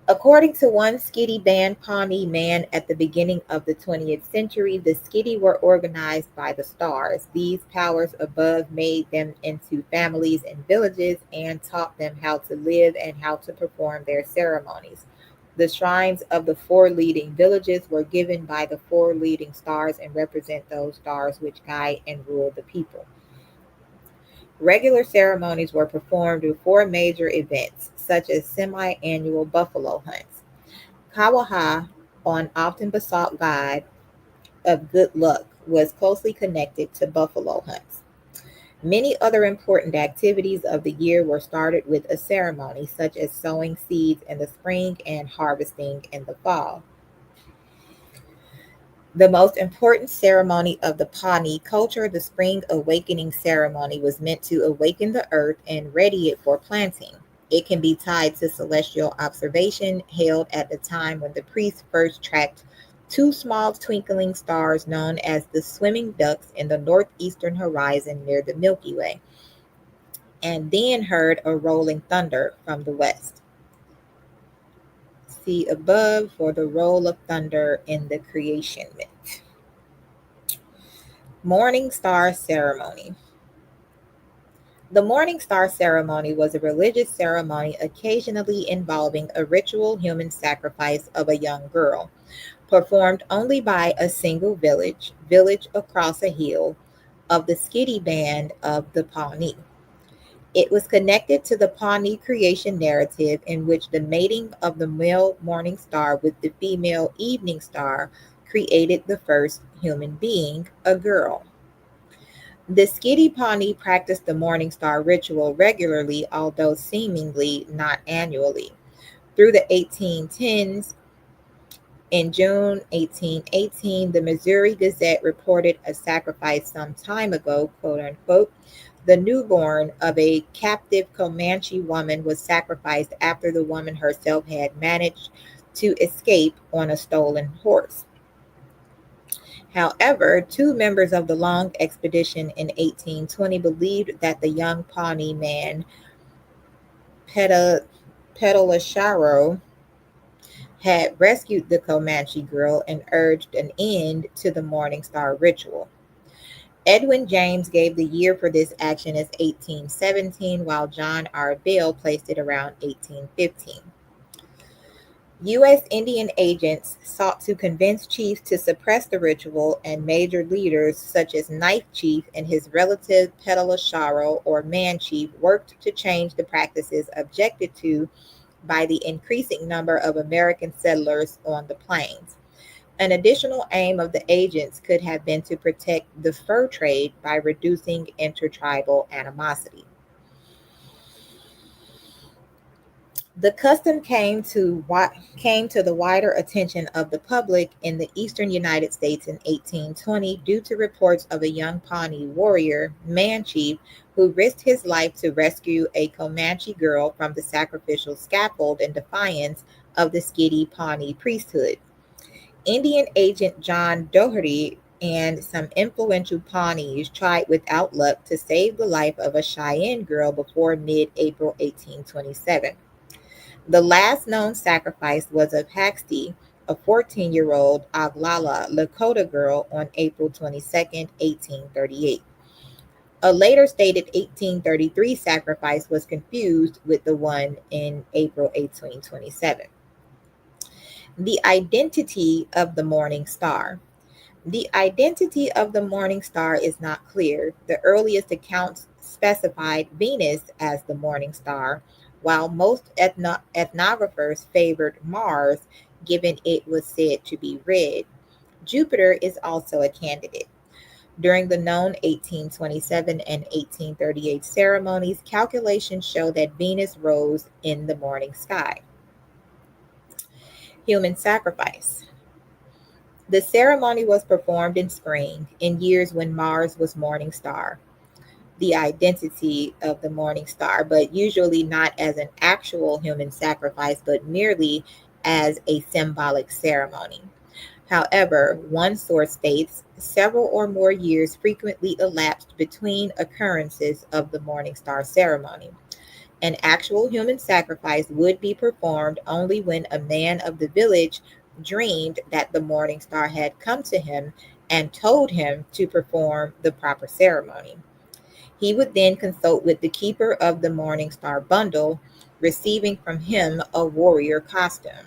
According to one Skitty band Pawnee man at the beginning of the 20th century, the Skitty were organized by the stars. These powers above made them into families and villages and taught them how to live and how to perform their ceremonies. The shrines of the four leading villages were given by the four leading stars and represent those stars which guide and rule the people. Regular ceremonies were performed before major events, such as semi-annual buffalo hunts. Kawaha, an often besought god of good luck, was closely connected to buffalo hunts. Many other important activities of the year were started with a ceremony, such as sowing seeds in the spring and harvesting in the fall. The most important ceremony of the Pawnee culture, the Spring Awakening ceremony, was meant to awaken the earth and ready it for planting. It can be tied to celestial observation held at the time when the priests first tracked two small twinkling stars known as the swimming ducks in the northeastern horizon near the Milky Way, and then heard a rolling thunder from the west. See above for the roll of thunder in the creation myth. Morning Star Ceremony. The Morning Star Ceremony was a religious ceremony occasionally involving a ritual human sacrifice of a young girl, performed only by a single village across a hill, of the Skitty band of the Pawnee. It was connected to the Pawnee creation narrative in which the mating of the male morning star with the female evening star created the first human being, a girl. The Skitty Pawnee practiced the Morning Star ritual regularly, although seemingly not annually. Through the 1810s, in June 1818, the Missouri Gazette reported a sacrifice some time ago, quote unquote. The newborn of a captive Comanche woman was sacrificed after the woman herself had managed to escape on a stolen horse. However, two members of the Long expedition in 1820 believed that the young Pawnee man, Peta, Petalasharo, had rescued the Comanche girl and urged an end to the Morning Star ritual. Edwin James gave the year for this action as 1817, while John R. Bell placed it around 1815. U.S. Indian agents sought to convince chiefs to suppress the ritual, and major leaders such as Knife Chief and his relative Petalasharo or Man Chief worked to change the practices objected to by the increasing number of American settlers on the plains. An additional aim of the agents could have been to protect the fur trade by reducing intertribal animosity. The custom came to the wider attention of the public in the eastern United States in 1820 due to reports of a young Pawnee warrior, Man Chief, who risked his life to rescue a Comanche girl from the sacrificial scaffold in defiance of the Skitty Pawnee priesthood. Indian agent John Doherty and some influential Pawnees tried without luck to save the life of a Cheyenne girl before mid-April 1827. The last known sacrifice was of Haxty, a 14-year-old Oglala Lakota girl, on April 22, 1838. A later stated 1833 sacrifice was confused with the one in April 1827. The identity of the morning star. The identity of the morning star is not clear. The earliest accounts specified Venus as the morning star, while most ethnographers favored Mars, given it was said to be red. Jupiter is also a candidate. During the known 1827 and 1838 ceremonies, calculations show that Venus rose in the morning sky. Human sacrifice. The ceremony was performed in spring, in years when Mars was morning star, the identity of the morning star, but usually not as an actual human sacrifice, but merely as a symbolic ceremony. However, one source states several or more years frequently elapsed between occurrences of the morning star ceremony. An actual human sacrifice would be performed only when a man of the village dreamed that the morning star had come to him and told him to perform the proper ceremony. He would then consult with the keeper of the morning star bundle, receiving from him a warrior costume.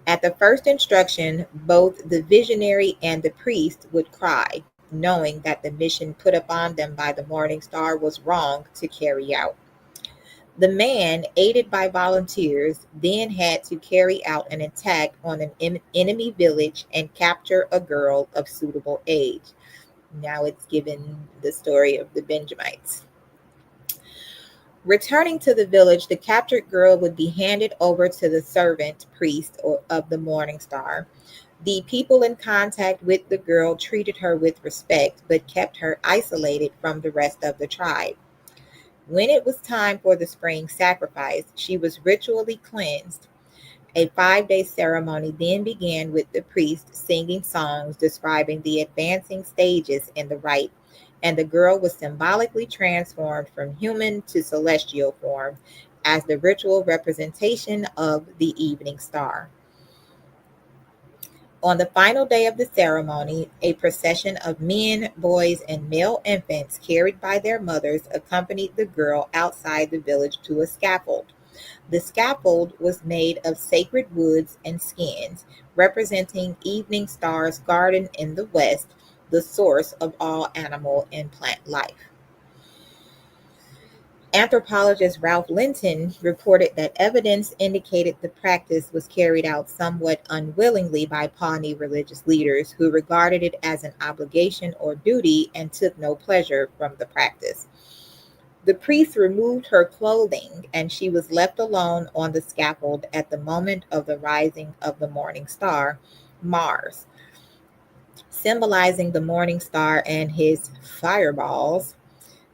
At the first instruction, both the visionary and the priest would cry, knowing that the mission put upon them by the morning star was wrong to carry out. The man, aided by volunteers, then had to carry out an attack on an enemy village and capture a girl of suitable age. Now it's given the story of the Benjamites. Returning to the village, the captured girl would be handed over to the servant priest of the Morning Star. The people in contact with the girl treated her with respect, but kept her isolated from the rest of the tribe. When it was time for the spring sacrifice, she was ritually cleansed. A 5-day ceremony then began with the priest singing songs describing the advancing stages in the rite, and the girl was symbolically transformed from human to celestial form as the ritual representation of the evening star. On the final day of the ceremony, a procession of men, boys, and male infants carried by their mothers accompanied the girl outside the village to a scaffold. The scaffold was made of sacred woods and skins, representing evening star's garden in the west, the source of all animal and plant life. Anthropologist Ralph Linton reported that evidence indicated the practice was carried out somewhat unwillingly by Pawnee religious leaders who regarded it as an obligation or duty and took no pleasure from the practice. The priest removed her clothing and she was left alone on the scaffold at the moment of the rising of the morning star, Mars, symbolizing the morning star and his fireballs.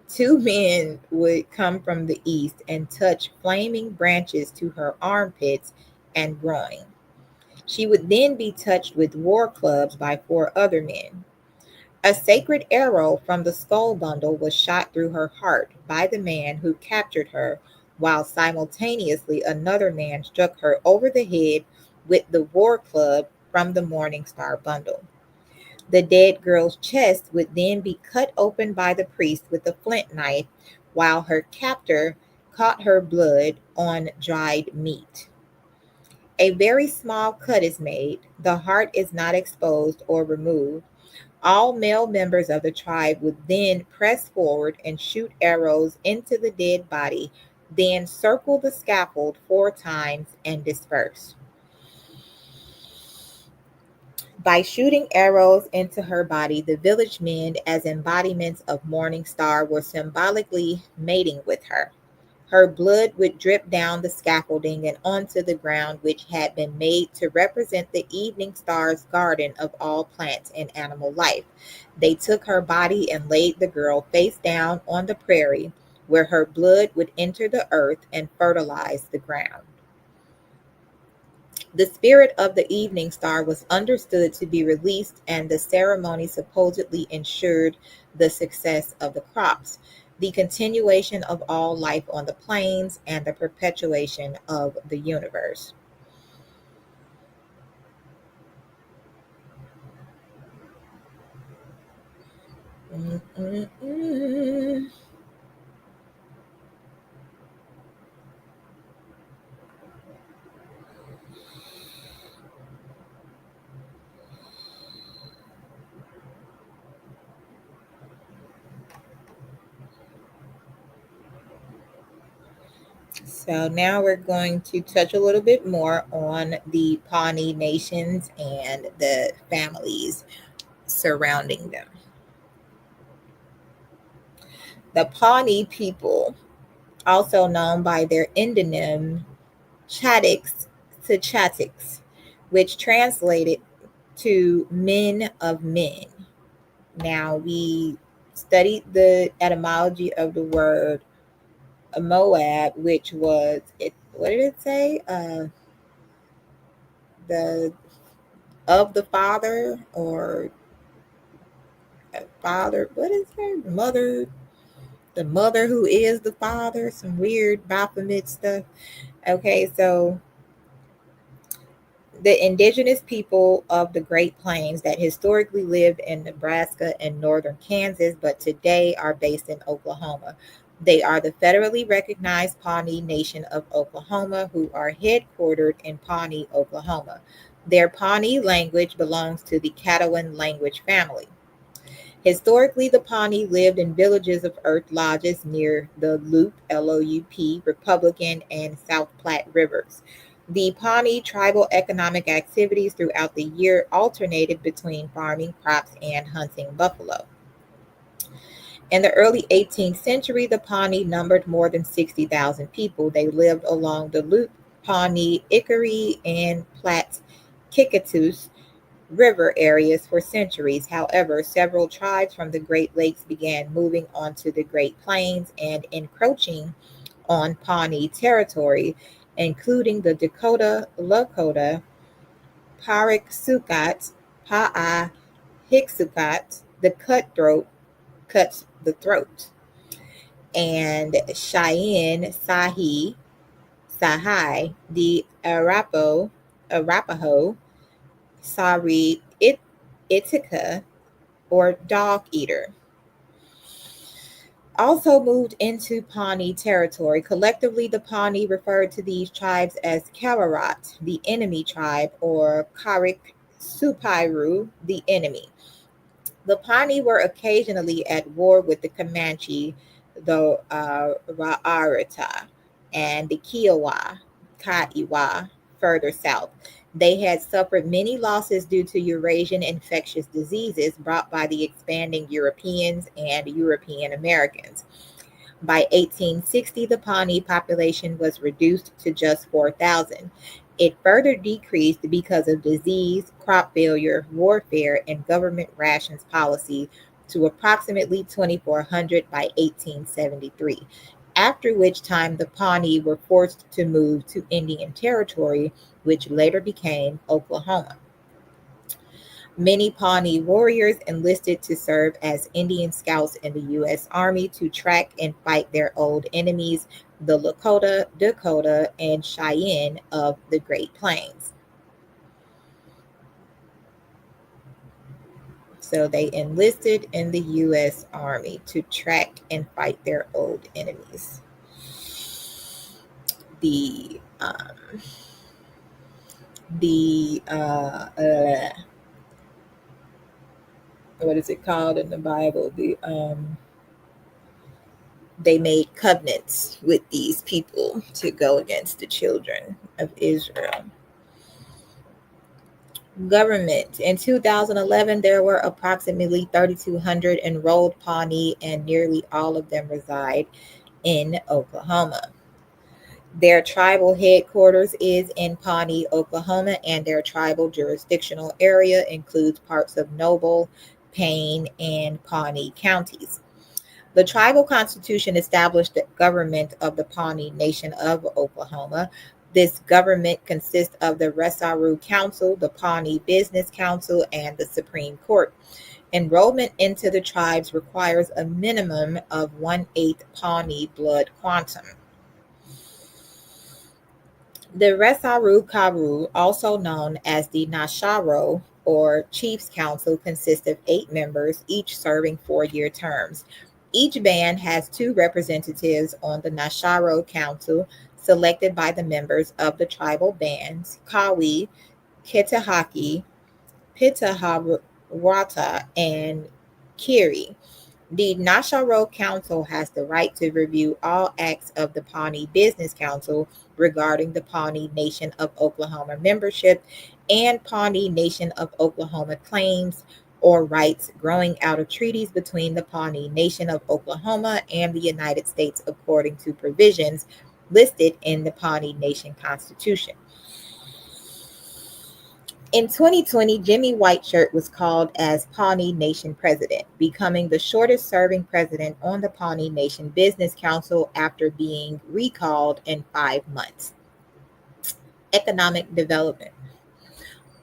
Two men would come from the east and touch flaming branches to her armpits and groin. She would then be touched with war clubs by 4 other men. A sacred arrow from the skull bundle was shot through her heart by the man who captured her, while simultaneously another man struck her over the head with the war club from the Morning Star bundle. The dead girl's chest would then be cut open by the priest with a flint knife, while her captor caught her blood on dried meat. A very small cut is made. The heart is not exposed or removed. All male members of the tribe would then press forward and shoot arrows into the dead body, then circle the scaffold 4 times and disperse. By shooting arrows into her body, the village men, as embodiments of Morning Star, were symbolically mating with her. Her blood would drip down the scaffolding and onto the ground, which had been made to represent the evening star's garden of all plants and animal life. They took her body and laid the girl face down on the prairie, where her blood would enter the earth and fertilize the ground. The spirit of the evening star was understood to be released, and the ceremony supposedly ensured the success of the crops, the continuation of all life on the plains, and the perpetuation of the universe. Mm-mm-mm. So now we're going to touch a little bit more on the Pawnee nations and the families surrounding them. The Pawnee people, also known by their endonym Chatics to Chatics, which translated to men of men. Now, we studied the etymology of the word Moab, which was it. What did it say? The of the father or father. What is it? Mother. The mother who is the father. Some weird Baphomet stuff. Okay, so the indigenous people of the Great Plains that historically lived in Nebraska and northern Kansas, but today are based in Oklahoma. They are the federally recognized Pawnee Nation of Oklahoma, who are headquartered in Pawnee, Oklahoma. Their Pawnee language belongs to the Caddoan language family. Historically, the Pawnee lived in villages of earth lodges near the Loop, Loup, Republican, and South Platte rivers. The Pawnee tribal economic activities throughout the year alternated between farming crops and hunting buffalo. In the early 18th century, the Pawnee numbered more than 60,000 people. They lived along the Loop, Pawnee, Ickery, and Platte Kickatus river areas for centuries. However, several tribes from the Great Lakes began moving onto the Great Plains and encroaching on Pawnee territory, including the Dakota, Lakota, Pariksukat, Pa'a, Hiksukat, the Cutthroat, cuts the throat, and Cheyenne, Sahai, the Arapaho, Sari, Ithaca, or dog eater, also moved into Pawnee territory. Collectively, the Pawnee referred to these tribes as Kawarat, the enemy tribe, or Karik Supairu, the enemy. The Pawnee were occasionally at war with the Comanche, the Ra'arata, and the Kiowa, further south. They had suffered many losses due to Eurasian infectious diseases brought by the expanding Europeans and European Americans. By 1860, the Pawnee population was reduced to just 4,000. It further decreased because of disease, crop failure, warfare, and government rations policy to approximately 2,400 by 1873, after which time the Pawnee were forced to move to Indian Territory, which later became Oklahoma. Many Pawnee warriors enlisted to serve as Indian scouts in the U.S. Army to track and fight their old enemies, the Lakota, Dakota, and Cheyenne of the Great Plains. So they enlisted in the U.S. Army to track and fight their old enemies. The what is it called in the Bible? They made covenants with these people to go against the children of Israel. Government. In 2011, there were approximately 3,200 enrolled Pawnee, and nearly all of them reside in Oklahoma. Their tribal headquarters is in Pawnee, Oklahoma, and their tribal jurisdictional area includes parts of Noble, Payne, and Pawnee counties. The tribal constitution established the government of the Pawnee Nation of Oklahoma. This government consists of the Resaru Council, the Pawnee Business Council, and the Supreme Court. Enrollment into the tribes requires a minimum of 1/8 Pawnee blood quantum. The Resaru Karu, also known as the Nasharo or Chiefs Council, consists of 8 members, each serving 4-year terms. Each band has 2 representatives on the Nasharo Council, selected by the members of the tribal bands Kawi, Kitahaki, Pitahawata, and Kiri. The Nasharo Council has the right to review all acts of the Pawnee Business Council regarding the Pawnee Nation of Oklahoma membership and Pawnee Nation of Oklahoma claims or rights growing out of treaties between the Pawnee Nation of Oklahoma and the United States according to provisions listed in the Pawnee Nation Constitution. In 2020, Jimmy Whiteshirt was called as Pawnee Nation president, becoming the shortest serving president on the Pawnee Nation Business Council after being recalled in 5 months. Economic development.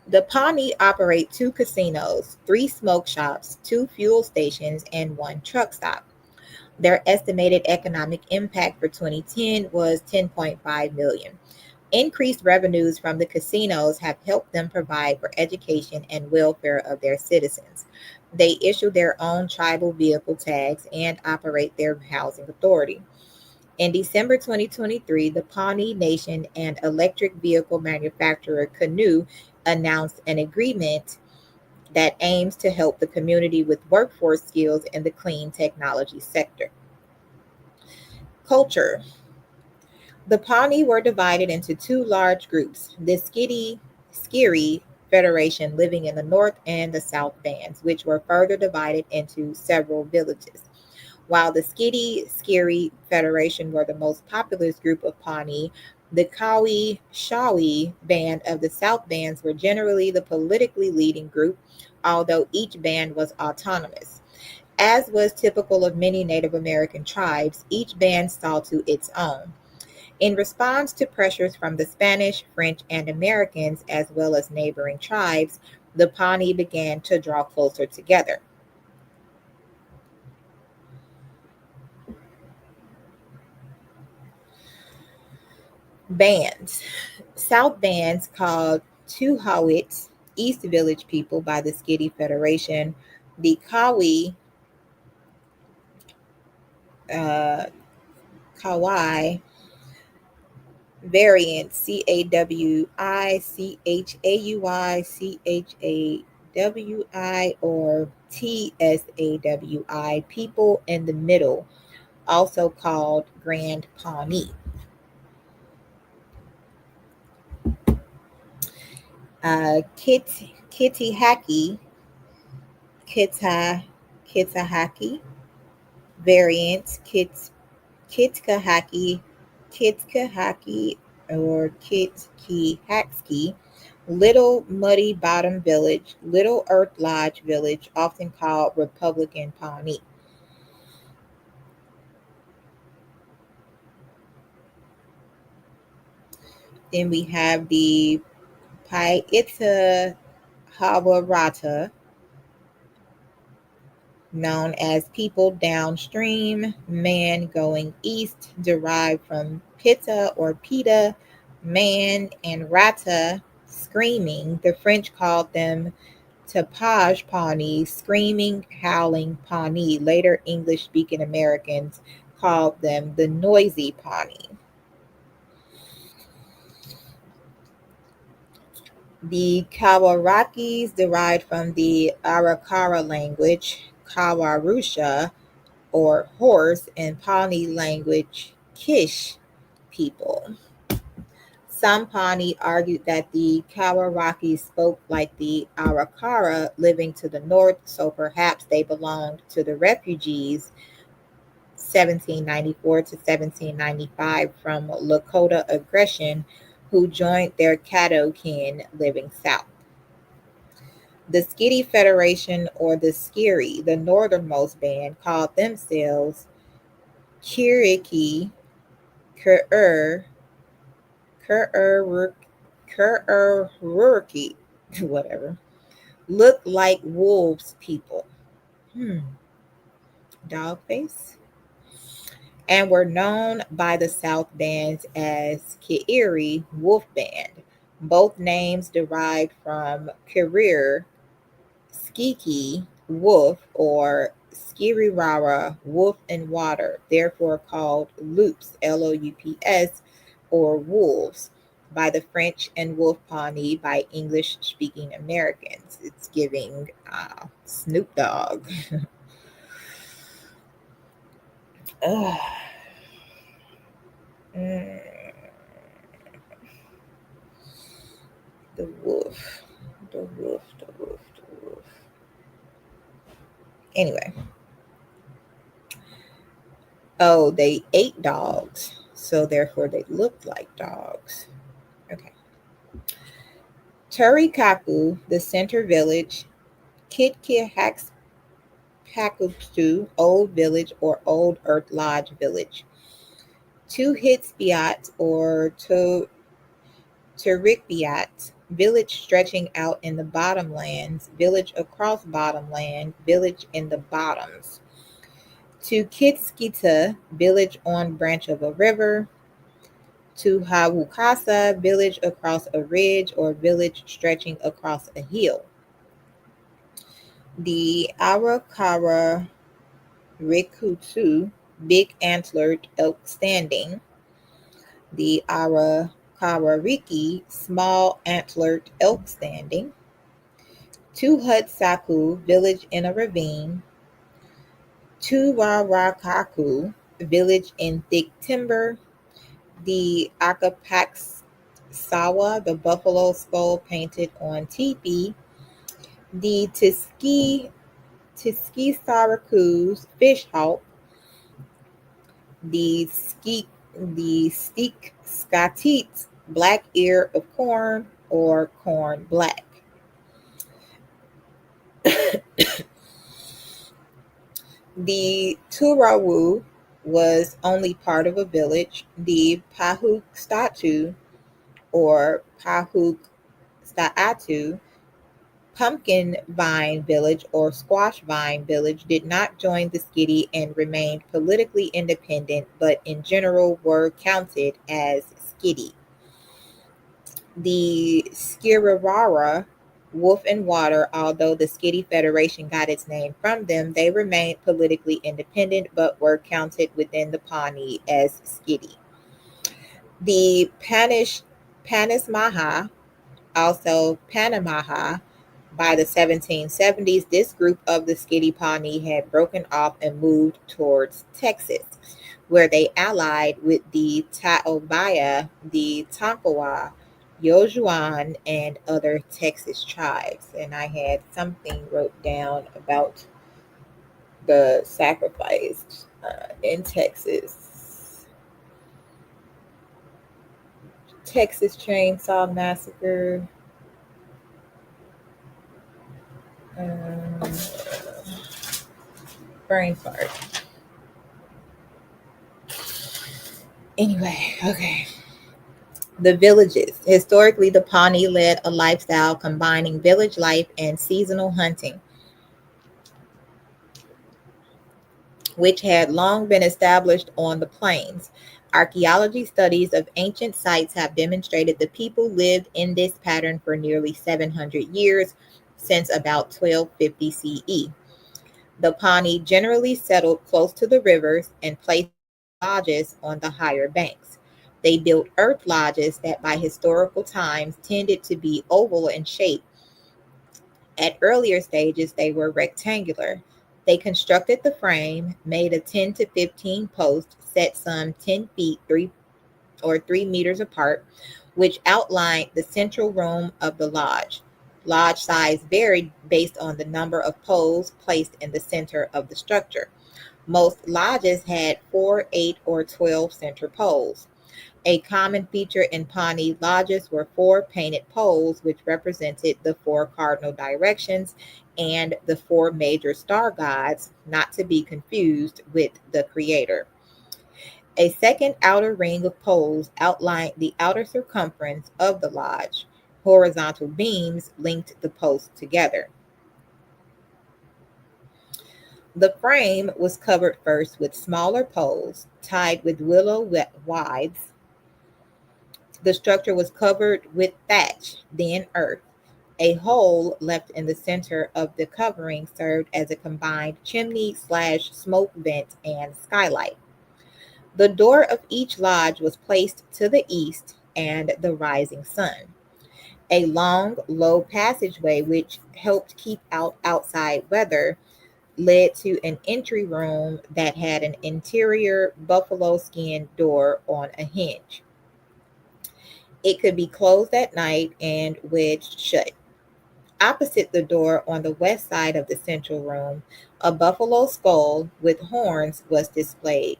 The Pawnee operate 2 casinos, 3 smoke shops, 2 fuel stations, and 1 truck stop. Their estimated economic impact for 2010 was 10.5 million. Increased revenues from the casinos have helped them provide for education and welfare of their citizens. They issue their own tribal vehicle tags and operate their housing authority. In December 2023, the Pawnee Nation and electric vehicle manufacturer Canoe announced an agreement that aims to help the community with workforce skills in the clean technology sector. Culture. The Pawnee were divided into 2 large groups, the Skiri Federation living in the North and the South Bands, which were further divided into several villages. While the Skiri Federation were the most populous group of Pawnee, the Kawi Shawi band of the South Bands were generally the politically leading group, although each band was autonomous. As was typical of many Native American tribes, each band saw to its own. In response to pressures from the Spanish, French, and Americans, as well as neighboring tribes, the Pawnee began to draw closer together. Bands. South bands called Tuhawits, East Village people by the Skiddy Federation, the uh, Kawai variant, Cawicchaui, or Tsawi, people in the middle, also called Grand Pawnee. Kitihaki, Kita, Kitahaki variants, Kitkahaki, Kitkahaki, or Kitkihaxki, Little Muddy Bottom Village, Little Earth Lodge Village, often called Republican Pawnee. Then we have the Paita Hawarata, known as people downstream, man going east, derived from pitta or pita, man, and rata, screaming. The French called them tapage Pawnee, screaming, howling Pawnee. Later, English speaking Americans called them the noisy Pawnee. The Kawarakis derived from the Arakara language, Kawarusha, or horse, and Pawnee language, Kish people. Some Pawnee argued that the Kawaraki spoke like the Arakara living to the north, so perhaps they belonged to the refugees 1794 to 1795 from Lakota aggression who joined their Caddo kin living south. The Skiddy Federation, or the Skiri, the northernmost band, called themselves Kiriki Kerr Kerr Kerrurki, whatever, look like wolves people. Hmm. Dog face. And were known by the South Bands as Kiiri Wolf Band. Both names derived from Kirir Skiki Wolf or Skirirara Wolf in Water, therefore called Loops, Loups, or wolves by the French, and Wolf Pawnee by English speaking Americans. It's giving Snoop Dogg. Ugh. Mm, the wolf. The wolf. The wolf. The wolf. Anyway. Oh, they ate dogs. So therefore they looked like dogs. Okay. Turikaku, the center village. Kitkihax Pakutu, Old Village or Old Earth Lodge Village. Two Hitspiat or Turikbiat, village stretching out in the bottomlands, village across bottomland, village in the bottoms. To Kitskita, village on branch of a river. To Hawukasa, village across a ridge or village stretching across a hill. The Arakara Rikutu, big antlered elk standing. The Arakarariki, small antlered elk standing. To Hutsaku, village in a ravine. To Rarakaku, village in thick timber. The Akapax Sawa, the buffalo skull painted on teepee. The Tiski fish hawk. The steak scatit, black ear of corn or corn black. The Turawu was only part of a village. The Pahuk Statu or Pahuk Staatu, pumpkin vine village or squash vine village, did not join the Skidi and remained politically independent, but in general were counted as Skidi. The Skirarara, Wolf and Water, although the Skidi Federation got its name from them, they remained politically independent but were counted within the Pawnee as Skidi. The Panismaha, also Panamaha, by the 1770s, this group of the Skidi Pawnee had broken off and moved towards Texas, where they allied with the Taobaya, the Tonkawa, Yojuan, and other Texas tribes. And I had something wrote down about the sacrifice in Texas. Texas Chainsaw Massacre. Um, brain fart. Anyway, okay. The villages. Historically, the Pawnee led a lifestyle combining village life and seasonal hunting, which had long been established on the plains. Archaeology studies of ancient sites have demonstrated the people lived in this pattern for nearly 700 years, since about 1250 CE. The Pawnee generally settled close to the rivers and placed lodges on the higher banks. They built earth lodges that by historical times tended to be oval in shape. At earlier stages, they were rectangular. They constructed the frame, made a 10 to 15 post set some 10 feet 3 meters apart, which outlined the central room of the lodge. Lodge size varied based on the number of poles placed in the center of the structure. Most lodges had 4, 8, or 12 center poles. A common feature in Pawnee lodges were 4 painted poles, which represented the 4 cardinal directions and the 4 major star gods, not to be confused with the Creator. A second outer ring of poles outlined the outer circumference of the lodge. Horizontal beams linked the posts together. The frame was covered first with smaller poles tied with willow withes. The structure was covered with thatch, then earth. A hole left in the center of the covering served as a combined chimney/smoke vent and skylight. The door of each lodge was placed to the east and the rising sun. A long, low passageway, which helped keep out outside weather, led to an entry room that had an interior buffalo skin door on a hinge. It could be closed at night and wedged shut. Opposite the door on the west side of the central room, a buffalo skull with horns was displayed.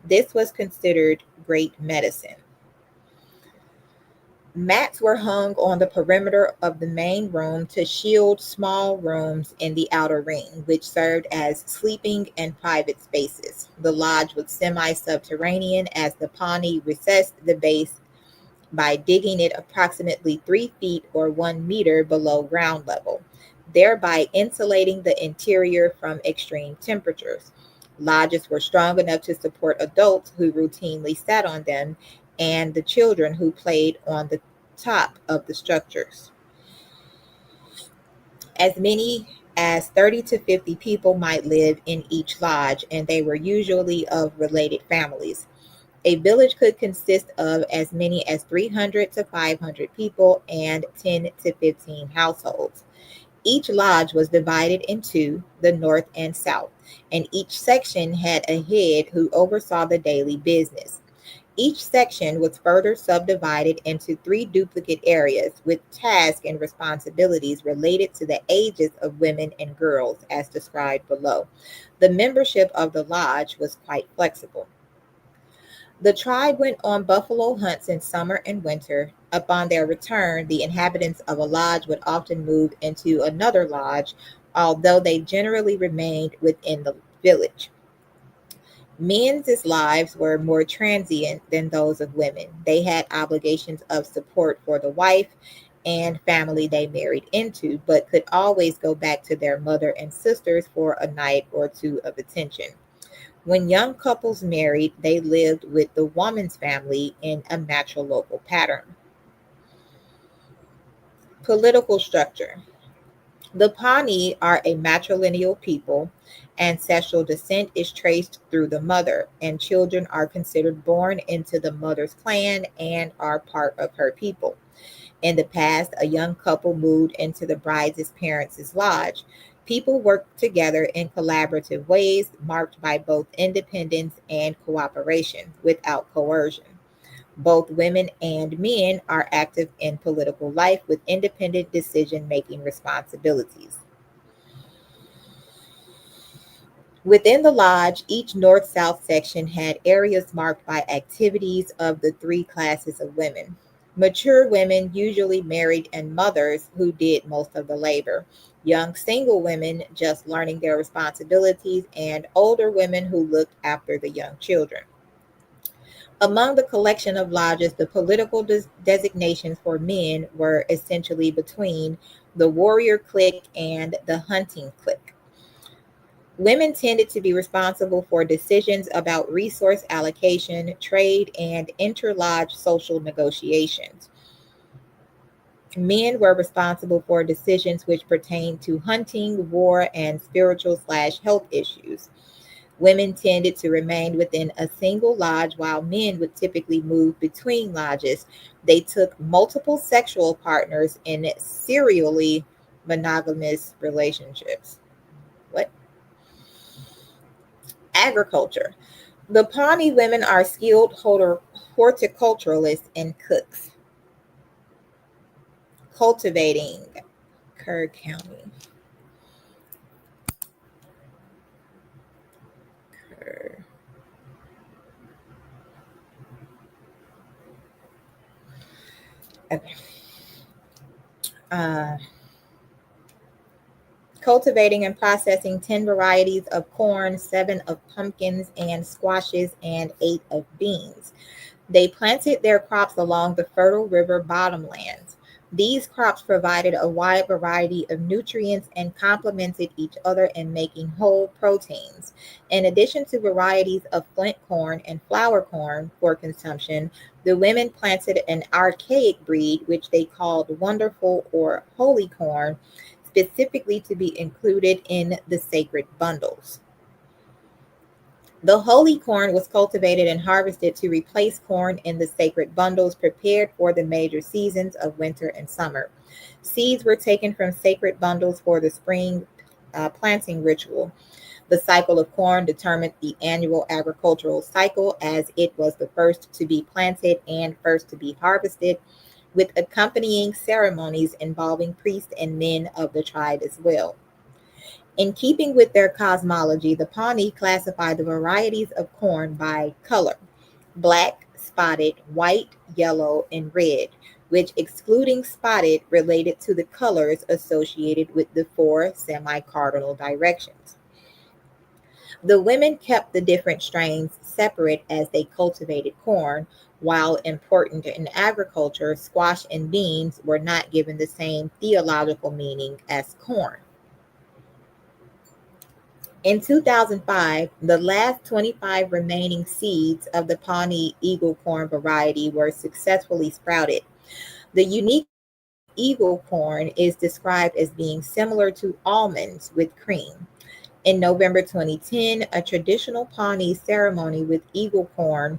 This was considered great medicine. Mats were hung on the perimeter of the main room to shield small rooms in the outer ring, which served as sleeping and private spaces. The lodge was semi subterranean as the Pawnee recessed the base by digging it approximately 3 feet or 1 meter below ground level, thereby insulating the interior from extreme temperatures. Lodges were strong enough to support adults who routinely sat on them and the children who played on the top of the structures. As many as 30 to 50 people might live in each lodge, and they were usually of related families. A village could consist of as many as 300 to 500 people and 10 to 15 households. Each lodge was divided into the north and south, and each section had a head who oversaw the daily business. Each section was further subdivided into three duplicate areas with tasks and responsibilities related to the ages of women and girls, as described below. The membership of the lodge was quite flexible. The tribe went on buffalo hunts in summer and winter. Upon their return, the inhabitants of a lodge would often move into another lodge, although they generally remained within the village. Men's lives were more transient than those of women. They had obligations of support for the wife and family they married into, but could always go back to their mother and sisters for a night or two of attention. When young couples married, they lived with the woman's family in a natural local pattern. Political structure. The Pawnee are a matrilineal people. Ancestral descent is traced through the mother, and children are considered born into the mother's clan and are part of her people. In the past, a young couple moved into the bride's parents' lodge. People worked together in collaborative ways marked by both independence and cooperation without coercion. Both women and men are active in political life with independent decision making responsibilities. Within the lodge, each north south section had areas marked by activities of the three classes of women. Mature women, usually married and mothers, who did most of the labor. Young single women just learning their responsibilities, and older women who looked after the young children. Among the collection of lodges, the political designations for men were essentially between the warrior clique and the hunting clique. Women tended to be responsible for decisions about resource allocation, trade, and inter-lodge social negotiations. Men were responsible for decisions which pertained to hunting, war, and spiritual/health issues. Women tended to remain within a single lodge while men would typically move between lodges. They took multiple sexual partners in serially monogamous relationships. What? Agriculture. The Pawnee women are skilled horticulturalists and cooks. Cultivating. Kerr County. Kerr. Okay. Uh, Cultivating and processing 10 varieties of corn, 7 of pumpkins and squashes, and 8 of beans. They planted their crops along the fertile river bottomlands. These crops provided a wide variety of nutrients and complemented each other in making whole proteins. In addition to varieties of flint corn and flour corn for consumption, the women planted an archaic breed which they called wonderful or holy corn, specifically to be included in the sacred bundles. The holy corn was cultivated and harvested to replace corn in the sacred bundles prepared for the major seasons of winter and summer. Seeds were taken from sacred bundles for the spring planting ritual. The cycle of corn determined the annual agricultural cycle as it was the first to be planted and first to be harvested, with accompanying ceremonies involving priests and men of the tribe as well. In keeping with their cosmology, the Pawnee classify the varieties of corn by color: black, spotted, white, yellow, and red, which, excluding spotted, related to the colors associated with the four semi cardinal directions. The women kept the different strains separate as they cultivated corn, while important in agriculture, squash and beans were not given the same theological meaning as corn. In 2005, the last 25 remaining seeds of the Pawnee Eagle corn variety were successfully sprouted. The unique Eagle corn is described as being similar to almonds with cream. In November 2010, a traditional Pawnee ceremony with Eagle corn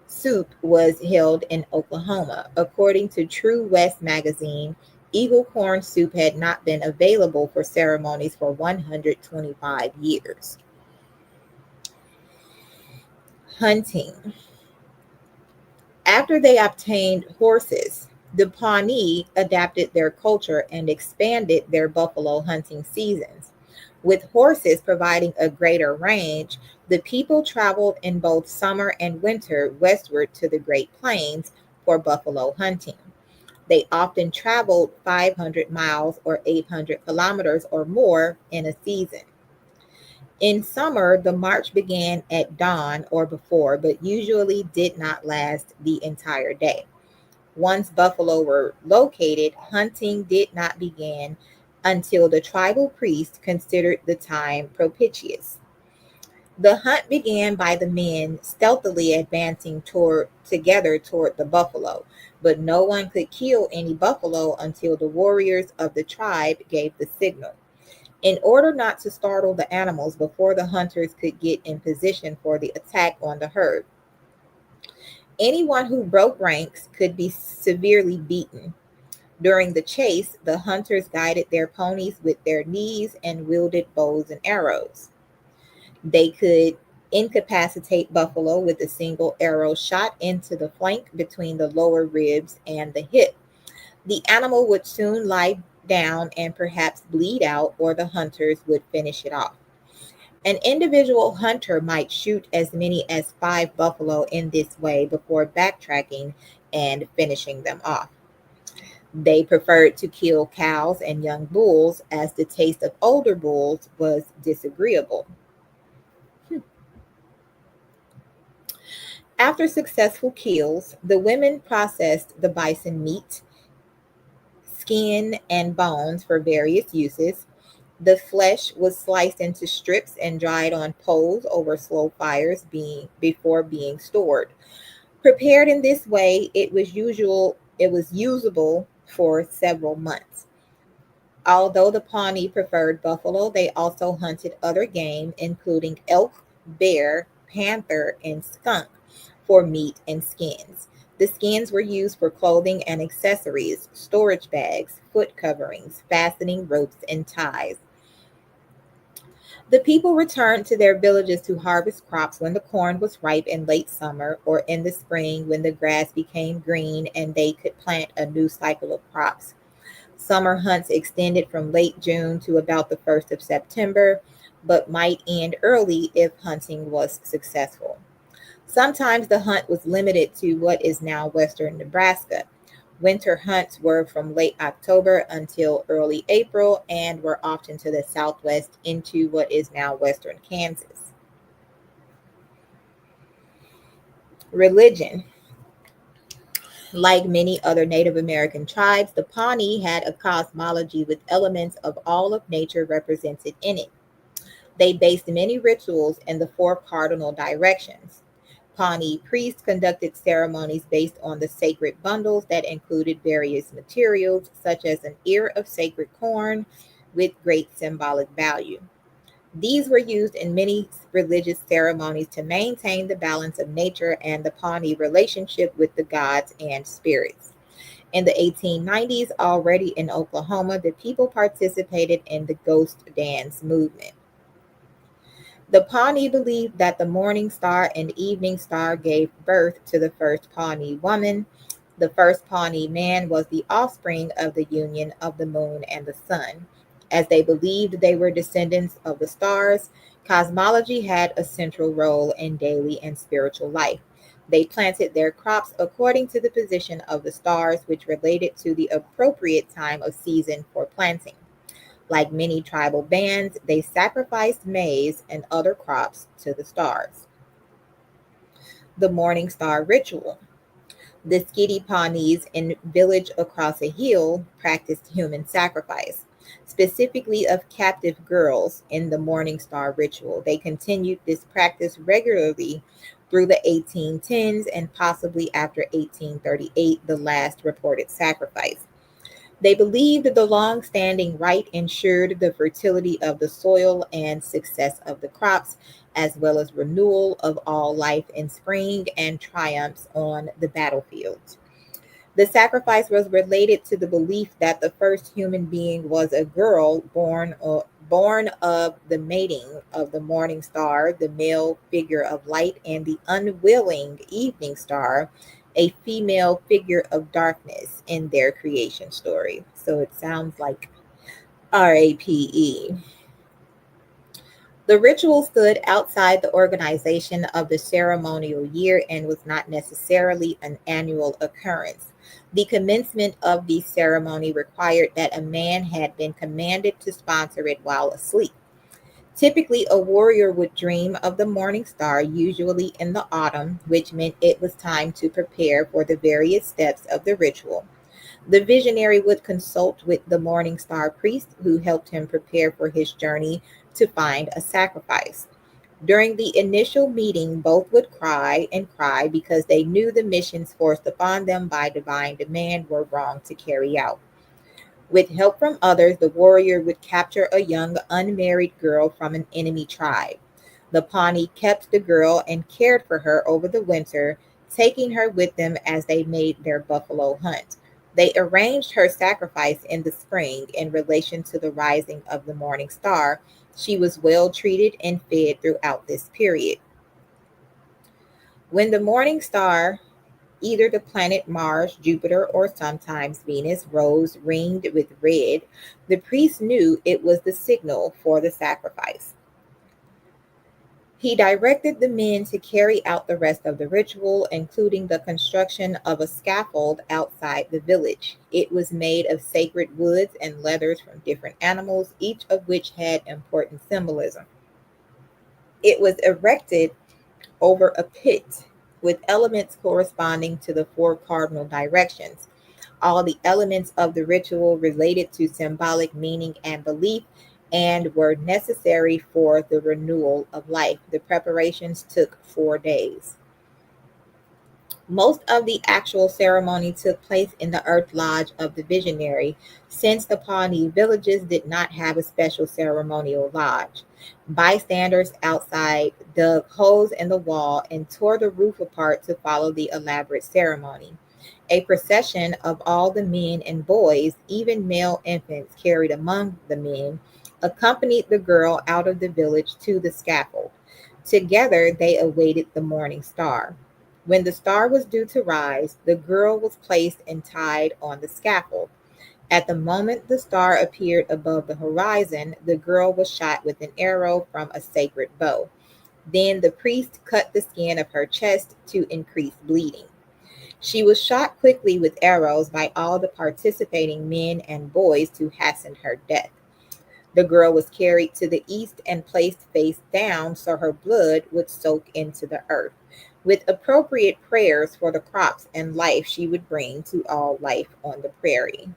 soup was held in Oklahoma. According to True West magazine, Eagle corn soup had not been available for ceremonies for 125 years. Hunting. After they obtained horses, the Pawnee adapted their culture and expanded their buffalo hunting seasons. With horses providing a greater range, the people traveled in both summer and winter westward to the Great Plains for buffalo hunting. They often traveled 500 miles or 800 kilometers or more in a season. In summer, the march began at dawn or before, but usually did not last the entire day. Once buffalo were located, hunting did not begin until the tribal priest considered the time propitious. The hunt began by the men stealthily advancing together toward the buffalo, but no one could kill any buffalo until the warriors of the tribe gave the signal. In order not to startle the animals before the hunters could get in position for the attack on the herd, anyone who broke ranks could be severely beaten. During the chase, the hunters guided their ponies with their knees and wielded bows and arrows. They could incapacitate buffalo with a single arrow shot into the flank between the lower ribs and the hip. The animal would soon lie down and perhaps bleed out, or the hunters would finish it off. An individual hunter might shoot as many as 5 buffalo in this way before backtracking and finishing them off. They preferred to kill cows and young bulls, as the taste of older bulls was disagreeable. After successful kills, the women processed the bison meat, skin, and bones for various uses. The flesh was sliced into strips and dried on poles over slow fires before being stored. Prepared in this way, it was usable for several months. Although the Pawnee preferred buffalo, they also hunted other game, including elk, bear, panther, and skunk, for meat and skins. The skins were used for clothing and accessories, storage bags, foot coverings, fastening ropes, and ties. The people returned to their villages to harvest crops when the corn was ripe in late summer, or in the spring when the grass became green and they could plant a new cycle of crops. Summer hunts extended from late June to about the 1st of September, but might end early if hunting was successful. Sometimes the hunt was limited to what is now western Nebraska. Winter hunts were from late October until early April and were often to the southwest into what is now western Kansas. Religion. Like many other Native American tribes, the Pawnee had a cosmology with elements of all of nature represented in it. They based many rituals in the four cardinal directions. Pawnee priests conducted ceremonies based on the sacred bundles that included various materials, such as an ear of sacred corn with great symbolic value. These were used in many religious ceremonies to maintain the balance of nature and the Pawnee relationship with the gods and spirits. In the 1890s, already in Oklahoma, the people participated in the ghost dance movement. The Pawnee believed that the morning star and evening star gave birth to the first Pawnee woman. The first Pawnee man was the offspring of the union of the moon and the sun. As they believed they were descendants of the stars, cosmology had a central role in daily and spiritual life. They planted their crops according to the position of the stars, which related to the appropriate time of season for planting. Like many tribal bands, they sacrificed maize and other crops to the stars. The Morning Star Ritual. The Skitty Pawnees in village across a hill practiced human sacrifice, specifically of captive girls in the Morning Star Ritual. They continued this practice regularly through the 1810s and possibly after 1838, the last reported sacrifice. They believed the long standing rite ensured the fertility of the soil and success of the crops, as well as renewal of all life in spring and triumphs on the battlefield. The sacrifice was related to the belief that the first human being was a girl born of the mating of the morning star, the male figure of light, and the unwilling evening star, a female figure of darkness in their creation story. So it sounds like RAPE. The ritual stood outside the organization of the ceremonial year and was not necessarily an annual occurrence. The commencement of the ceremony required that a man had been commanded to sponsor it while asleep. Typically, a warrior would dream of the morning star, usually in the autumn, which meant it was time to prepare for the various steps of the ritual. The visionary would consult with the morning star priest who helped him prepare for his journey to find a sacrifice. During the initial meeting, both would cry and cry because they knew the missions forced upon them by divine demand were wrong to carry out. With help from others, the warrior would capture a young unmarried girl from an enemy tribe. The Pawnee kept the girl and cared for her over the winter, taking her with them as they made their buffalo hunt. They arranged her sacrifice in the spring in relation to the rising of the morning star. She was well treated and fed throughout this period. When the morning star, either the planet Mars, Jupiter, or sometimes Venus, rose ringed with red, the priest knew it was the signal for the sacrifice. He directed the men to carry out the rest of the ritual, including the construction of a scaffold outside the village. It was made of sacred woods and leathers from different animals, each of which had important symbolism. It was erected over a pit with elements corresponding to the four cardinal directions. All the elements of the ritual related to symbolic meaning and belief and were necessary for the renewal of life. The preparations took 4 days. Most of the actual ceremony took place in the earth lodge of the visionary, since the Pawnee villages did not have a special ceremonial lodge. Bystanders outside dug holes in the wall and tore the roof apart to follow the elaborate ceremony. A procession of all the men and boys, even male infants carried among the men, accompanied the girl out of the village to the scaffold. Together they awaited the morning star. When the star was due to rise, the girl was placed and tied on the scaffold. At the moment the star appeared above the horizon, the girl was shot with an arrow from a sacred bow. Then the priest cut the skin of her chest to increase bleeding. She was shot quickly with arrows by all the participating men and boys to hasten her death. The girl was carried to the east and placed face down so her blood would soak into the earth. With appropriate prayers for the crops and life she would bring to all life on the prairie.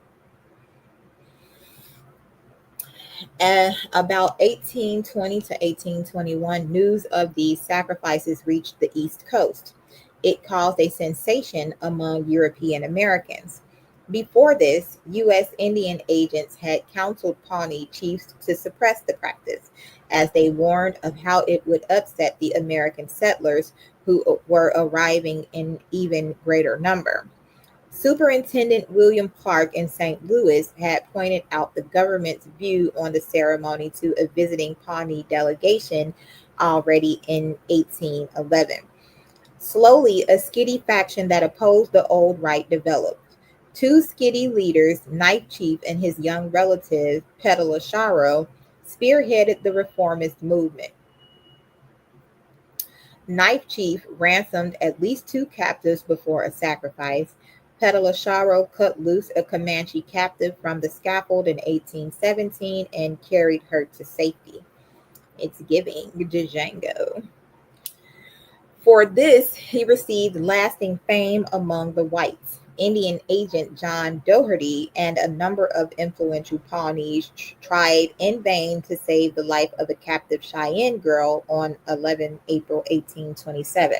About 1820 to 1821, news of these sacrifices reached the East Coast. It caused a sensation among European Americans. Before this, U.S. Indian agents had counseled Pawnee chiefs to suppress the practice, as they warned of how it would upset the American settlers who were arriving in even greater number. Superintendent William Clark in St. Louis had pointed out the government's view on the ceremony to a visiting Pawnee delegation already in 1811. Slowly, a Skitty faction that opposed the old rite developed. Two Skitty leaders, Knife Chief and his young relative, Pedalasharo, spearheaded the reformist movement. Knife Chief ransomed at least two captives before a sacrifice. Pedalasharo cut loose a Comanche captive from the scaffold in 1817 and carried her to safety. It's giving Django. For this, he received lasting fame among the whites. Indian agent John Doherty and a number of influential Pawnees tried in vain to save the life of a captive Cheyenne girl on 11 April 1827.